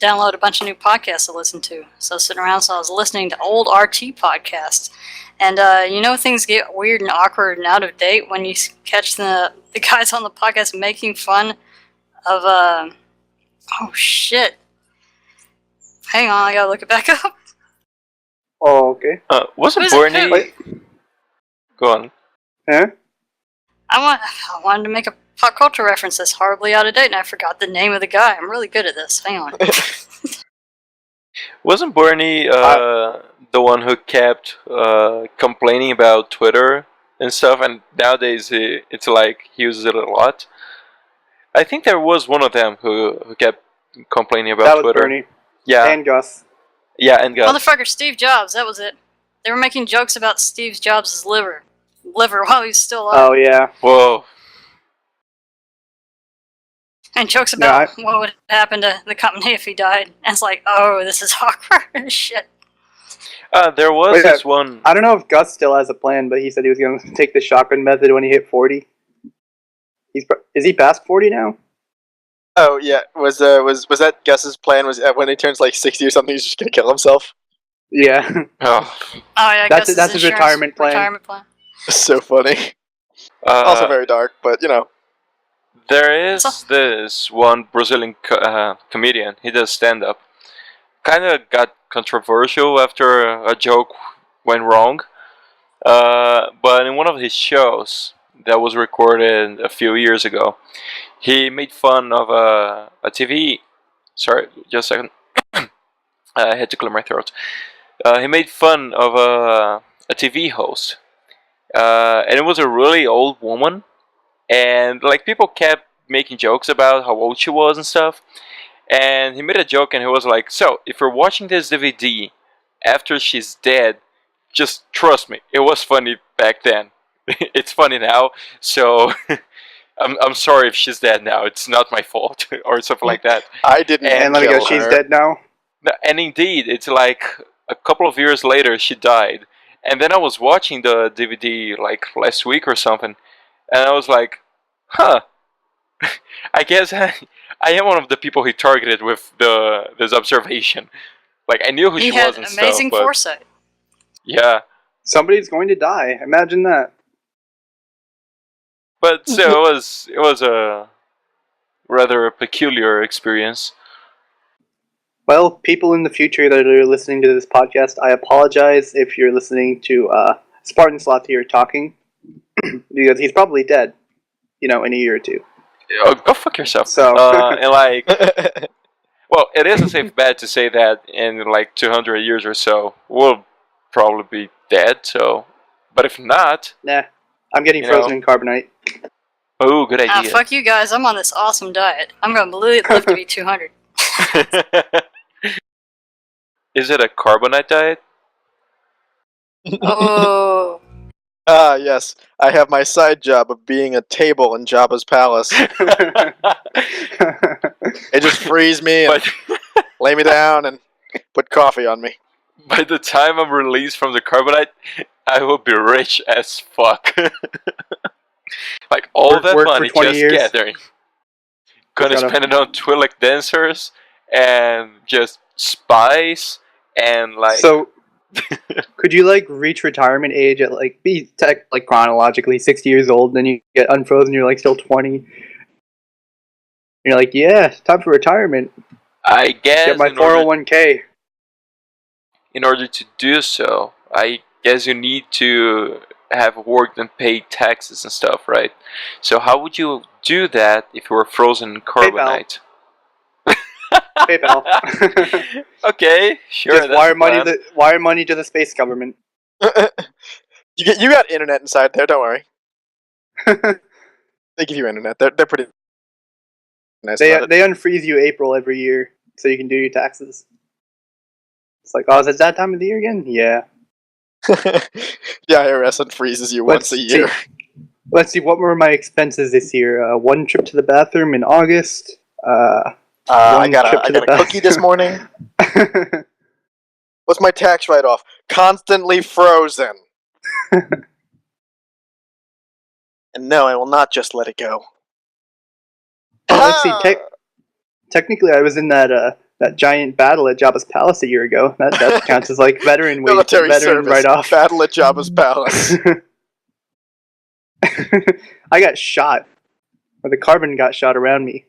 download a bunch of new podcasts to listen to. So I was sitting around, so I was listening to old RT podcasts, and things get weird and awkward and out of date when you catch the guys on the podcast making fun of oh shit. Hang on, I gotta look it back up. Oh, okay. Wasn't Who's it? Bernie... Wait. Go on. Huh? I wanted to make a pop culture reference that's horribly out of date, and I forgot the name of the guy. I'm really good at this. Hang on. Wasn't Bernie the one who kept complaining about Twitter and stuff, and nowadays it's like he uses it a lot? I think there was one of them who kept complaining about That was Twitter. Bernie Yeah, and Gus. yeah, and Gus. Motherfucker, Steve Jobs. That was it. They were making jokes about Steve Jobs' liver while he's still alive, Oh yeah. Whoa. and jokes about what would happen to the company if he died. And it's like, oh, this is awkward as shit. There was Wait, this one. I don't know if Gus still has a plan, but he said he was going to take the shotgun method when he hit 40. Is he past 40 now? Oh yeah, was that Gus's plan? Was when he turns like 60 or something, he's just gonna kill himself? Yeah. Oh, Oh yeah, That's Gus's his insurance retirement plan. Retirement plan. So funny. Also very dark, but you know. there is this one Brazilian comedian. He does stand-up. Kind of got controversial after a joke went wrong. But in one of his shows that was recorded a few years ago, he made fun of a TV. Sorry, just a second. I had to clear my throat. He made fun of a TV host, and it was a really old woman, and like people kept making jokes about how old she was and stuff. And he made a joke, and he was like, "So, if you're watching this DVD after she's dead, just trust me, it was funny back then. It's funny now, so I'm sorry if she's dead now. It's not my fault," or something like that. I didn't. And let me kill go, she's her. dead now. And indeed, it's like a couple of years later she died. And then I was watching the DVD like last week or something, and I was like, huh. I guess I am one of the people he targeted with this observation. Like, I knew who He she had was and amazing stuff, but foresight. yeah. Somebody's going to die. Imagine that. But still, it was a rather peculiar experience. Well, people in the future that are listening to this podcast, I apologize if you're listening to Spartan Sloth here talking, because he's probably dead, in a year or two. Oh, go fuck yourself. So- And like, well, it is a safe bet to say that in like 200 years or so, we'll probably be dead. So, but if not, Nah, I'm getting You frozen know. in carbonite. oh, good idea. Fuck you guys, I'm on this awesome diet. I'm gonna live to be 200. Is it a carbonite diet? Oh. Ah, yes. I have my side job of being a table in Jabba's palace. They just freeze me and lay me down and put coffee on me. By the time I'm released from the carbonite, I will be rich as fuck. Like all that Work for money 20 just years. gathering. Gonna Gotta- spend it on Twi'lek dancers and just spies and like. So, could you like reach retirement age at like like chronologically 60 years old, then you get unfrozen, you're like still 20. You're like, yeah, time for retirement. I guess Get my 401k. in order to do so, I guess you need to have worked and paid taxes and stuff, right? So how would you do that if you were frozen in carbonite? PayPal. Okay, sure. Just that's wire the money. plan. Wire money to the space government. You got internet inside there, don't worry. They give you internet. They're pretty nice They about it. they unfreeze you April every year so you can do your taxes. It's like, oh, is it that time of the year again? Yeah. The IRS unfreezes you once a year. Let's see. What were my expenses this year? One trip to the bathroom in August. I got trip to the a cookie this morning. bathroom. What's my tax write-off? Constantly frozen. And no, I will not just let it go. Let's see. Technically, I was in that giant battle at Jabba's palace a year ago. That counts as like veteran Military service. write-off. Battle at Jabba's palace. I got shot, or the carbon got shot around me.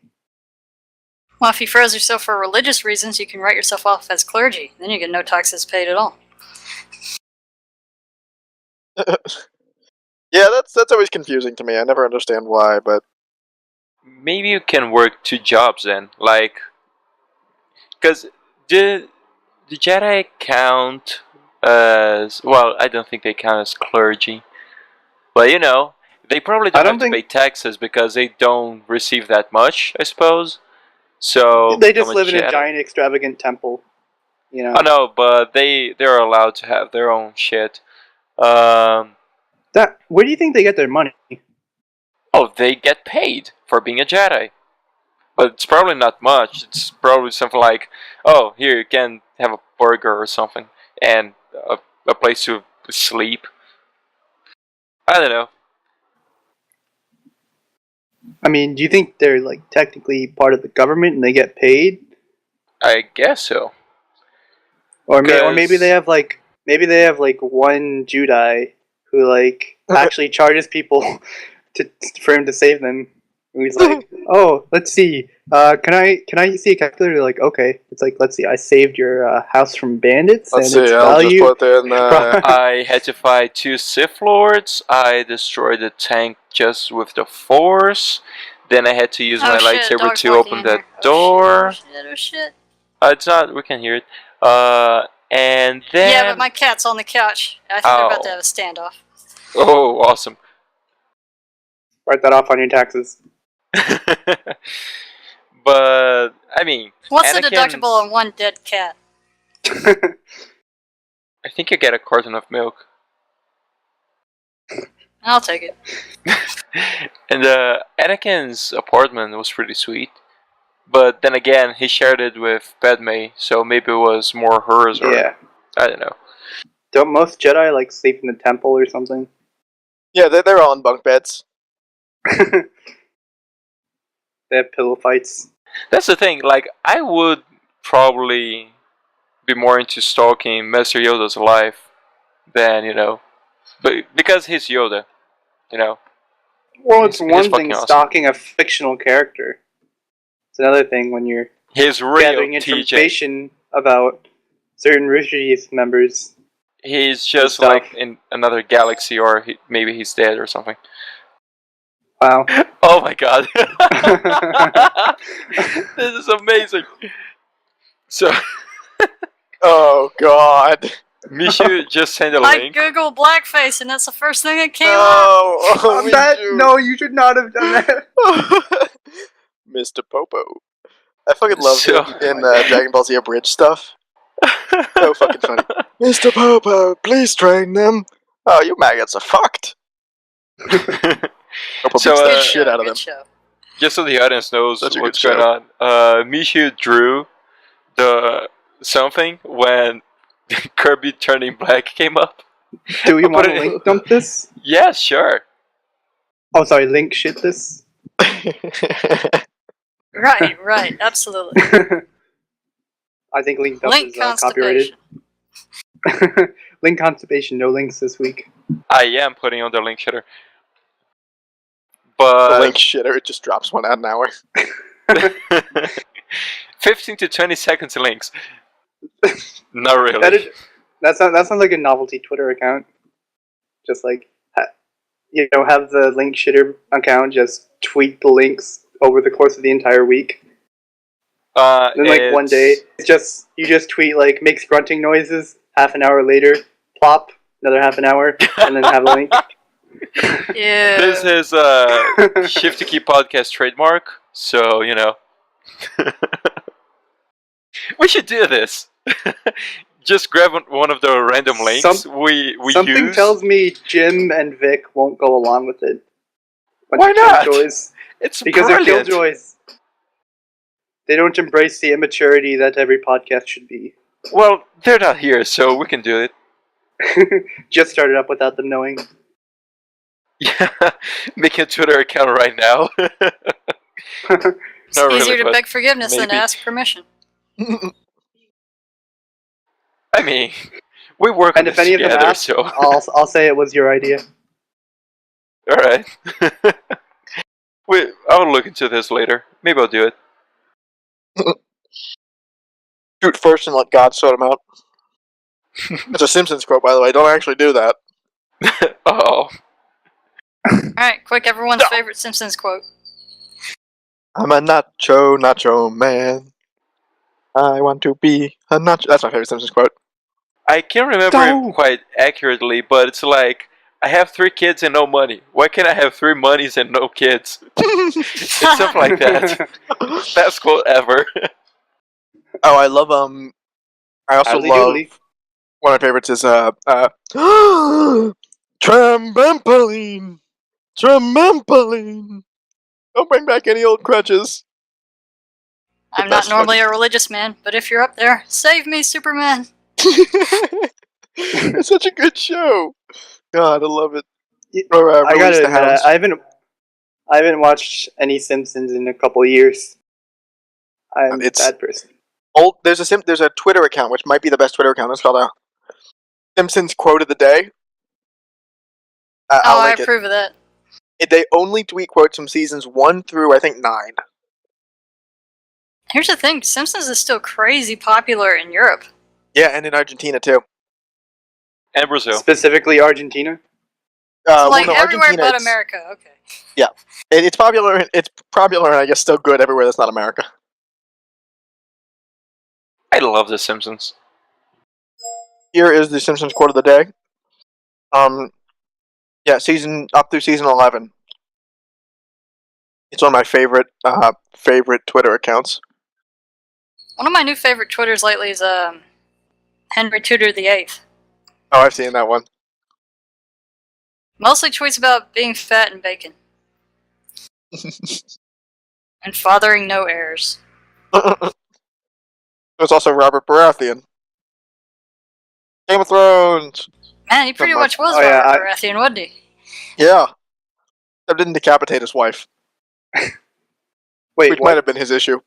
Well, if you froze yourself for religious reasons, you can write yourself off as clergy. Then you get no taxes paid at all. Yeah, that's always confusing to me. I never understand why, but Maybe you can work 2 jobs then, like, because the Jedi count as well. I don't think they count as clergy, but you know, they probably I don't don't have to pay taxes because they don't receive that much, I suppose. So They just become live in a Jedi. giant, extravagant temple. You know. I know, but they're allowed to have their own shit. Where do you think they get their money? Oh, they get paid for being a Jedi. But it's probably not much. It's probably something like, oh, here, you can have a burger or something. And a place to sleep. I don't know. I mean, do you think they're like technically part of the government and they get paid, I guess so. or Because- maybe they have like one Jedi who like actually charges people for him to save them. And he's like, oh, let's see. Can I see a calculator? They're like, okay. It's like, let's see. I saved your house from bandits. let's and see. its I'll just value. put in. I had to fight 2 Sith Lords. I destroyed the tank just with the Force. Then I had to use my lightsaber dog's to walking open in the here. door. Oh shit, oh shit. It's not. We can hear it. And then. Yeah, but my cat's on the couch. I think they're about to Oh. have a standoff. Oh, awesome. Write that off on your taxes. But I mean, What's the Anakin's- deductible on one dead cat? I think you get a carton of milk. I'll take it. And Anakin's apartment was pretty sweet. But then again, he shared it with Padme, so maybe it was more hers or Yeah. I don't know. Don't most Jedi like sleep in the temple or something? Yeah, they're all in bunk beds. They have pillow fights. That's the thing, like, I would probably be more into stalking Master Yoda's life than, you know, but because he's Yoda, you know. Well, it's He's one fucking thing awesome. stalking a fictional character. It's another thing when you're He's real gathering TJ. information about certain Rooster members. He's just stuff. like in another galaxy, or maybe he's dead or something. Wow. Oh my god. This is amazing. So, Oh God. Mishu just sent a I link. googled blackface, and that's the first thing that came up. Oh, me too. No, you should not have done that. Mr. Popo. I fucking love So- him in Dragon Ball Z Abridged stuff. So fucking funny. Mr. Popo, please train them. Oh, you maggots are fucked. Popo So, beats the Good shit show, out of good them. show. just so the audience knows Such a what's good going on, Mishu drew the something when Kirby turning black came up. Do we I'll want put to it- link dump this? Yeah, sure. Oh, sorry, link shit this. Right, absolutely. I think link dump Link is copyrighted. constipation. Link constipation, no links this week. I am putting on the link shitter. The But link shitter, it just drops one out an hour. 15 to 20 seconds links. Not really. That sounds like a novelty Twitter account. Just like, have the link shitter account just tweet the links over the course of the entire week. Then like one day, you just tweet like makes grunting noises. Half an hour later, plop, another half an hour, and then have a link. Yeah. This is Shifty Key Podcast trademark, so we should do this. Just grab one of the random links we Something use. tells me Jim and Vic won't go along with it. Why not? Killjoys. It's Because brilliant. they're killjoys. They don't embrace the immaturity that every podcast should be. Well, they're not here, so we can do it. Just started up without them knowing. Yeah, making a Twitter account right now. It's Not easier really, to but beg forgiveness than to maybe. ask permission. I mean, we work And on if this any of them together, ask, so I'll say it was your idea. all right. I'll look into this later. Maybe I'll do it. Shoot first and let God sort them out. It's a Simpsons quote, by the way. Don't actually do that. Oh, Alright, quick, everyone's favorite Simpsons quote. I'm a nacho man. I want to be a nacho. That's my favorite Simpsons quote. I can't remember it quite accurately, but it's like I have 3 kids and no money. Why can't I have 3 monies and no kids? It's stuff like that. Best quote ever. Oh, I love I also Howdy love doodly. one of my favorites is trampoline. Don't bring back any old crutches. I'm best not normally a religious man, but if you're up there, save me, Superman! It's such a good show. God, I love it. Or, I Release gotta the admit, Hounds. I haven't watched any Simpsons in a couple of years. I'm a It's- bad person. There's a Twitter account which might be the best Twitter account. It's called Simpsons Quote of the Day. I'll I link it. approve of that. They only tweet quotes from seasons 1 through I think 9. Here's the thing, Simpsons is still crazy popular in Europe. Yeah, and in Argentina too. And Brazil. Specifically Argentina. So, like, no, everywhere Argentina, but it's- America, okay. It's popular. It's popular, and I guess still good everywhere that's not America. I love The Simpsons. Here is the Simpsons quote of the day. Yeah, up through season 11. It's one of my favorite Twitter accounts. One of my new favorite Twitters lately is Henry Tudor VIII. Oh, I've seen that one. Mostly tweets about being fat and bacon. And fathering no heirs. There's also Robert Baratheon. Game of Thrones. Man, he pretty Not much was Oh, yeah, Robert Baratheon, wasn't he? Yeah. That didn't decapitate his wife, Wait, which what? might have been his issue.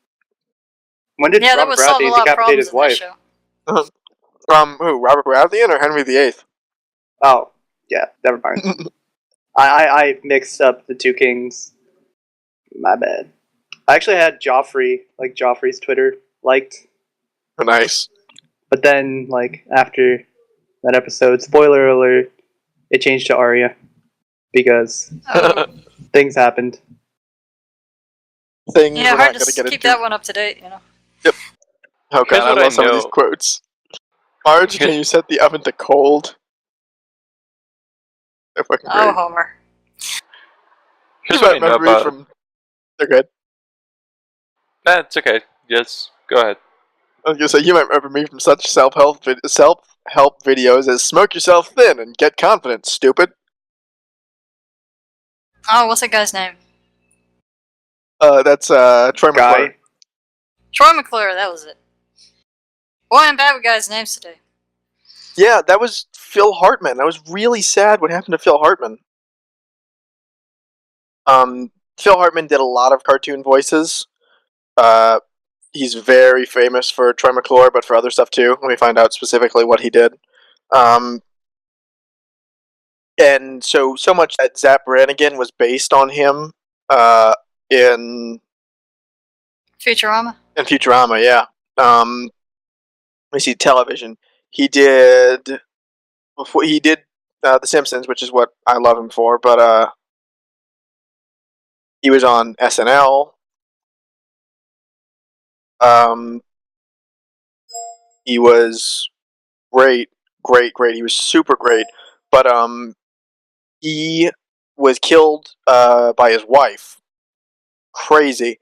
When did Yeah, that Robert would solve a Baratheon lot of decapitate problems his in that wife? show. Who? Robert Baratheon or Henry VIII? Oh, yeah, never mind. I mixed up the two kings. My bad. I actually had Joffrey, like Joffrey's Twitter, liked. Oh, nice. But then, like, after that episode, spoiler alert, it changed to Arya. Because Oh, things happened. Things yeah, we're hard not to going to get keep into. that one up to date, you know. Oh Here's god, I what I love some of know. these quotes. Marge, can you set the oven to cold? So fucking great. Oh, Homer. Here's what I know Memories about. from... They're good. Nah, it's okay. Yes, go ahead. I was gonna say, you might remember me from such self-help videos as "Smoke Yourself Thin and Get Confident, Stupid." Oh, what's that guy's name? That's Troy McClure. Guy. Troy McClure, that was it. Boy, I'm bad with guys' names today. Yeah, that was Phil Hartman. I was really sad what happened to Phil Hartman. Phil Hartman did a lot of cartoon voices. He's very famous for Troy McClure, but for other stuff too. Let me find out specifically what he did. And so much that Zap Brannigan was based on him in Futurama? In Futurama, yeah. Let me see, television. He did The Simpsons, which is what I love him for, but he was on SNL. He was great. He was super great. But he was killed by his wife. Crazy.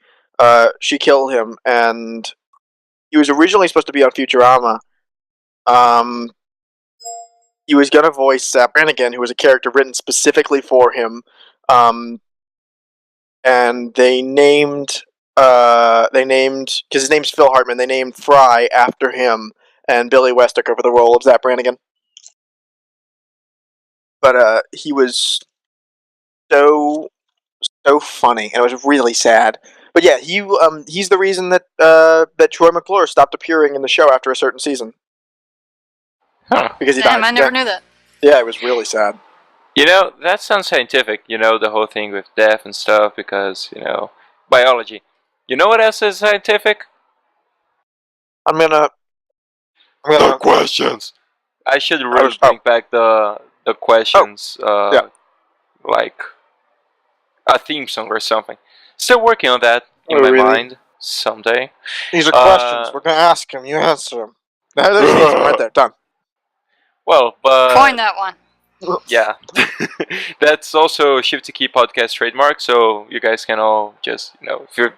She killed him, and he was originally supposed to be on Futurama. He was gonna voice Zap Brannigan, who was a character written specifically for him. And they named because his name's Phil Hartman. They named Fry after him, and Billy West took over the role of Zap Brannigan. But he was so funny, and it was really sad. But yeah, he's the reason that Troy McClure stopped appearing in the show after a certain season. Huh. Because he Damn, died. I never knew that. Yeah, it was really sad. You know, that sounds scientific, you know, the whole thing with death and stuff, because, you know, biology. You know what else is scientific? I'm gonna The questions! I should really bring back the questions, like a theme song or something. Still working on that in my mind, someday. These are questions. We're gonna ask him. You answer them. There's easy right there. Done. Well, but... Coin that one. Yeah. That's also Shifty Key Podcast trademark, so you guys can all just, you know, if you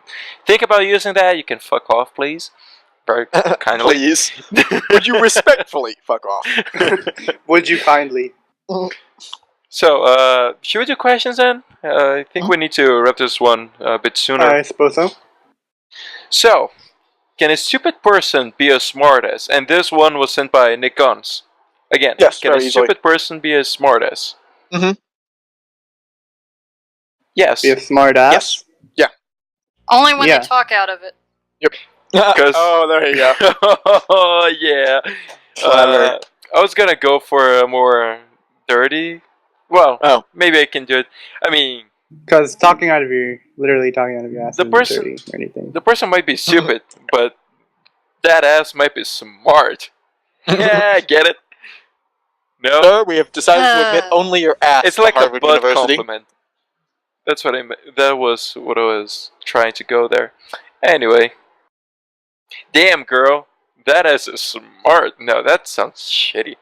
think about using that, you can fuck off, please. Very kindly. Please. Would you respectfully fuck off? Would you kindly? So, should we do questions then? I think we need to wrap this one a bit sooner. I suppose so. So, can a stupid person be a smartass? And this one was sent by Nick Guns. Again, yes, can a stupid person be a smartass? Mm-hmm. Yes. Be a smartass? Yes. Yeah. Only when they talk out of it. Yep. Oh, there you go. Oh, yeah. I was gonna go for a more dirty... Well, maybe I can do it. I mean... Because literally talking out of your ass isn't dirty or anything. The person might be stupid, but that ass might be smart. Yeah, I get it. No? Sir, we have decided to admit only your ass. It's like Harvard a butt University. compliment. That's what I meant. That was what I was trying to go there. Anyway. Damn, girl. That ass is smart. No, that sounds shitty.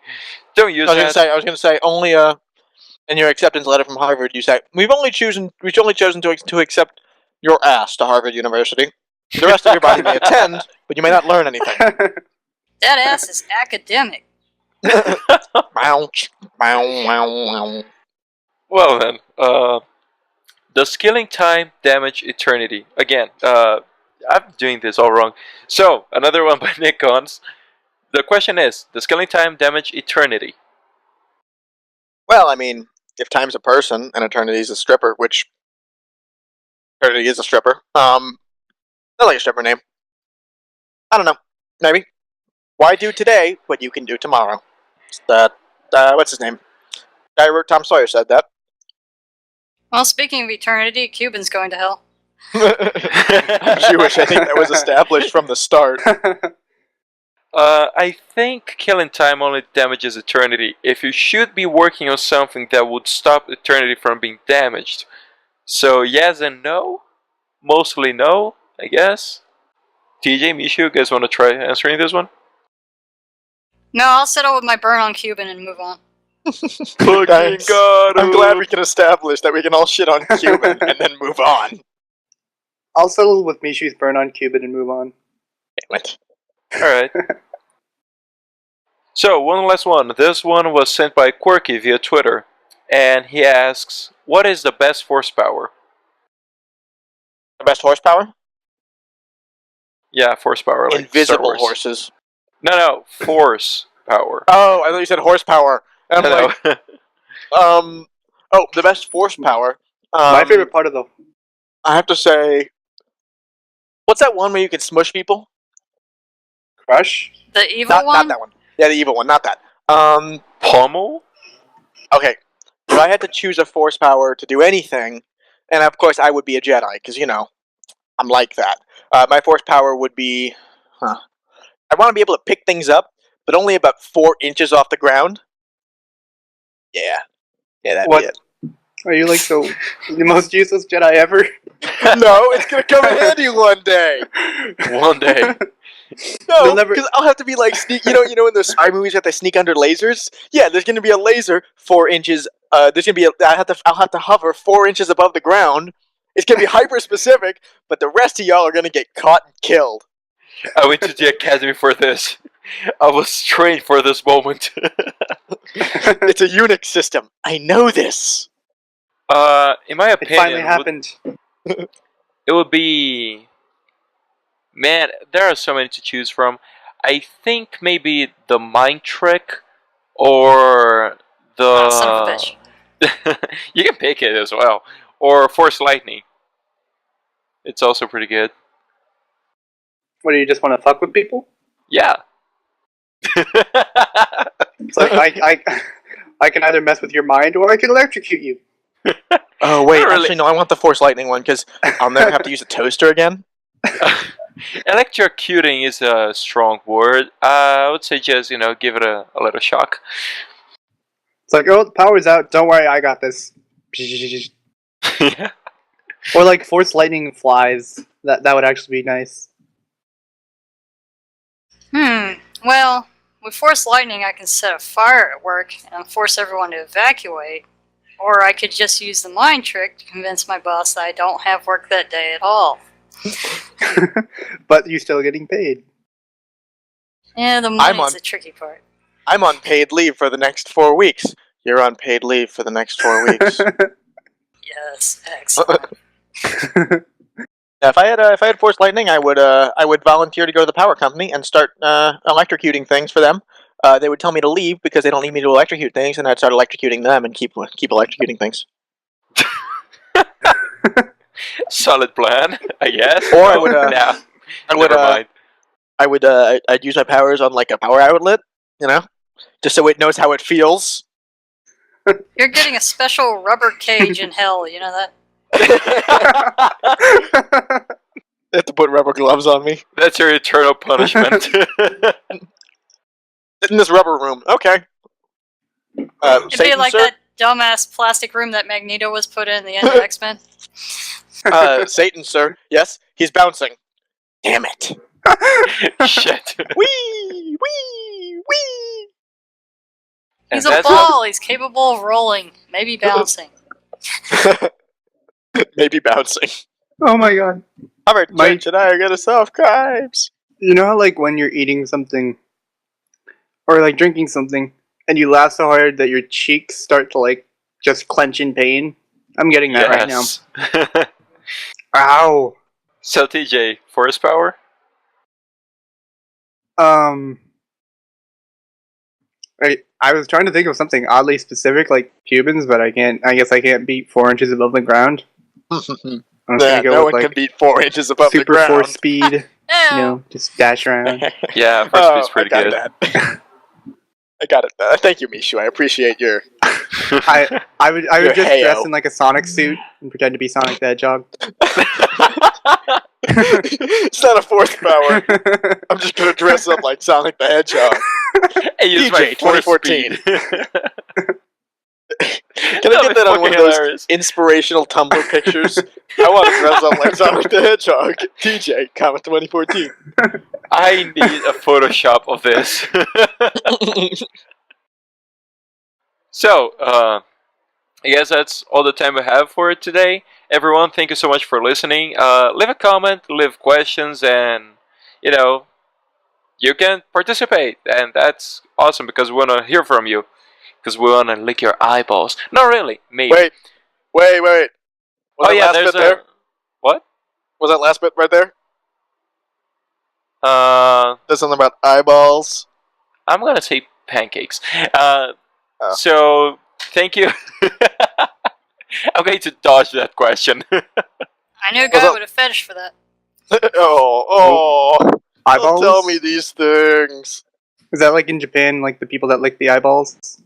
Don't use that. I was going to say, only in your acceptance letter from Harvard, you say, we've only chosen to accept your ass to Harvard University. The rest of your body may attend, but you may not learn anything. That ass is academic. Well then, does killing time damage eternity? Again, I'm doing this all wrong. So, another one by Nick Gons. The question is, does killing time damage eternity? Well, I mean, if time's a person and eternity is a stripper, which eternity is a stripper, I like a stripper name. I don't know. Maybe. Why do today what you can do tomorrow? What's his name? Guy who wrote Tom Sawyer said that. Well, speaking of eternity, Cuban's going to hell. I'm Jewish. I think that was established from the start. I think killing time only damages eternity if you should be working on something that would stop eternity from being damaged. So yes and no? Mostly no, I guess. TJ, Myshu, you guys want to try answering this one? No, I'll settle with my burn on Cuban and move on. Fucking God! I'm glad we can establish that we can all shit on Cuban and then move on. I'll settle with Mishu's burn on Cuban and move on. Damn it. Alright. So, one last one. This one was sent by Quirky via Twitter. And he asks, what is the best force power? The best horsepower? Yeah, force power. Like Invisible horses. No, force power. Oh, I thought you said horsepower. I'm No. The best force power. My favorite part of the I have to say, what's that one where you can smush people? Crush. The evil Not one? that one. Yeah, the evil one, not that. Pommel? Okay. If I had to choose a force power to do anything, and of course I would be a Jedi, because, I'm like that. My force power would be... I want to be able to pick things up, but only about 4 inches off the ground. Yeah. Yeah, that'd What? be it. Are you like the most useless Jedi ever? No, it's going to come in handy one day. One day. No, They'll never- because I'll have to be like sneak. You know, in those spy movies that they sneak under lasers. Yeah, there's gonna be a laser 4 inches. There's gonna be. I'll have to hover 4 inches above the ground. It's gonna be hyper specific, but the rest of y'all are gonna get caught and killed. I went to the academy for this. I was trained for this moment. It's a Unix system. I know this. In my It opinion, finally happened. it would be... Man, there are so many to choose from. I think maybe the mind trick or the... Son of a bitch. You can pick it as well. Or force lightning. It's also pretty good. What, do you just want to fuck with people? Yeah. It's like I can either mess with your mind or I can electrocute you. Oh wait, Not really. actually no. I want the Force Lightning one because I'll never have to use a toaster again. Electrocuting is a strong word. I would say just, give it a little shock. It's like, oh, the power's out. Don't worry, I got this. Yeah. Or like force lightning flies. That would actually be nice. Well, with force lightning, I can set a fire at work and force everyone to evacuate. Or I could just use the mind trick to convince my boss that I don't have work that day at all. But you're still getting paid. Yeah, the money's the tricky part. I'm on paid leave for the next 4 weeks. You're on paid leave for the next 4 weeks. Yes, excellent. If I had Force Lightning, I would volunteer to go to the power company and start electrocuting things for them. They would tell me to leave because they don't need me to electrocute things, and I'd start electrocuting them and keep electrocuting things. Solid plan, I guess. Or I would, Nah, I would, never mind. I'd use my powers on like a power outlet, just so it knows how it feels. You're getting a special rubber cage in hell, you know that? They have to put rubber gloves on me. That's your eternal punishment. In this rubber room, okay. It'd be Satan, like sir? that dumbass plastic room that Magneto was put in the end of X-Men. Satan, sir. Yes, he's bouncing. Damn it. Shit. Wee! Wee! Wee! He's And a that's ball. He's capable of rolling, maybe bouncing. Maybe bouncing. Oh my god. Alright, My- today I get a soft crabs. You know how like when you're eating something or like drinking something and you laugh so hard that your cheeks start to like just clench in pain? I'm getting that right now. Yes. Ow. So TJ, force power? I was trying to think of something oddly specific like Cubans, but I can't. I guess I can't beat 4 inches above the ground. I was gonna go no with one like can beat 4 inches above the super ground. force speed. Ew. Just dash around. Yeah, force speed's pretty I good. got that. I got it. Thank you, Mishu. I appreciate your... I would You're just Heyo. dress in like a Sonic suit and pretend to be Sonic the Hedgehog. It's not a force power. I'm just gonna dress up like Sonic the Hedgehog. And use my DJ force 2014. speed. Can I get that on one of those inspirational Tumblr pictures? I want to dress up like Sonic the Hedgehog. DJ, comment 2014. I need a Photoshop of this. So, I guess that's all the time we have for today. Everyone, thank you so much for listening. Leave a comment, leave questions, and, you can participate, and that's awesome because we want to hear from you. Because we want to lick your eyeballs. Not really, maybe. Wait. Was Oh that yeah, last there's bit there? What? Was that last bit right there? There's something about eyeballs. I'm gonna say pancakes. Oh. So thank you. I'm going to dodge that question. I knew a guy with a fetish for that. Don't Eyeballs? tell me these things. Is that like in Japan, like the people that lick the eyeballs?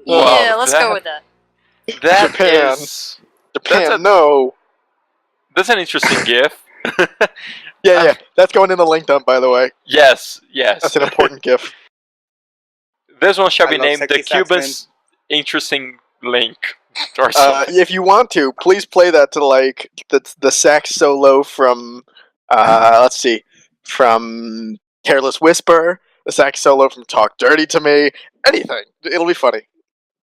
Wow, Yeah, let's go with that. That Japan. is- Japan, no. That's an interesting GIF. Yeah. That's going in the link dump, by the way. Yes. That's an important GIF. This one shall I be love named sexy DaCuban's interesting link or something. If you want to, please play that to like the sax solo from let's see, from Careless Whisper, the sax solo from Talk Dirty to Me, anything. It'll be funny.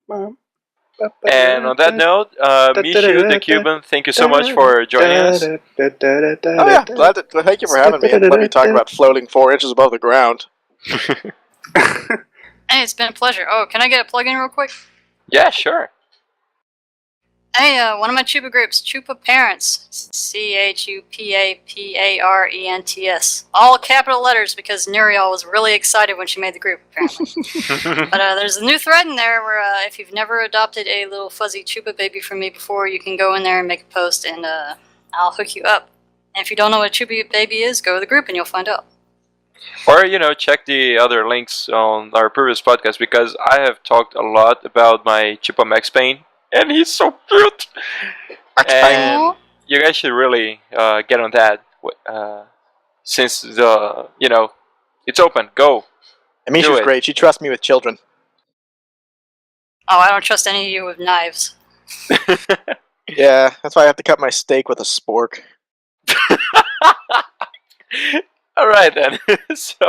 And on that note, Myshu, DaCuban, thank you so much for joining us. Oh yeah, thank you for having me and let me talk about floating 4 inches above the ground. Hey, it's been a pleasure. Oh, can I get a plug-in real quick? Yeah, sure. Hey, one of my Chupa groups, Chupa Parents, CHUPAPARENTS, all capital letters because Nuriel was really excited when she made the group, apparently. But there's a new thread in there where if you've never adopted a little fuzzy Chupa baby from me before, you can go in there and make a post and I'll hook you up. And if you don't know what a Chupa baby is, go to the group and you'll find out. Or, check the other links on our previous podcast because I have talked a lot about my Chupa Max Payne. And he's so cute. And you guys should really get on that. Since it's open. Go. And Misha's great. She trusts me with children. Oh, I don't trust any of you with knives. Yeah, that's why I have to cut my steak with a spork. All right then. So,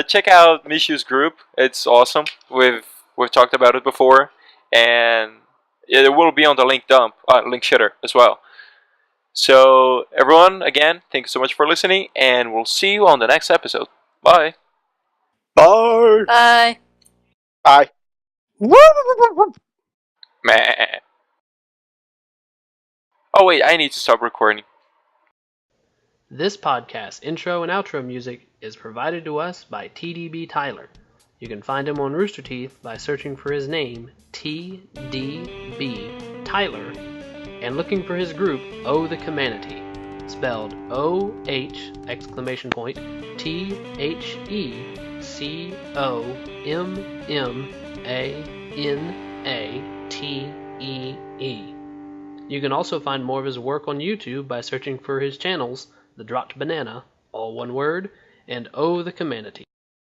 check out Mishu's group. It's awesome. We've talked about it before, and it will be on the link shitter as well. So, everyone, again, thank you so much for listening, and we'll see you on the next episode. Bye. Bye. Bye. Bye. Meh. Oh wait, I need to stop recording. This podcast intro and outro music is provided to us by TDBTyler. You can find him on Rooster Teeth by searching for his name, TDBTyler, and looking for his group, Oh the Humanity, spelled O-H, exclamation point, THECOMMANATEE. You can also find more of his work on YouTube by searching for his channels, The Dropped Banana, all one word, and Oh the Humanity.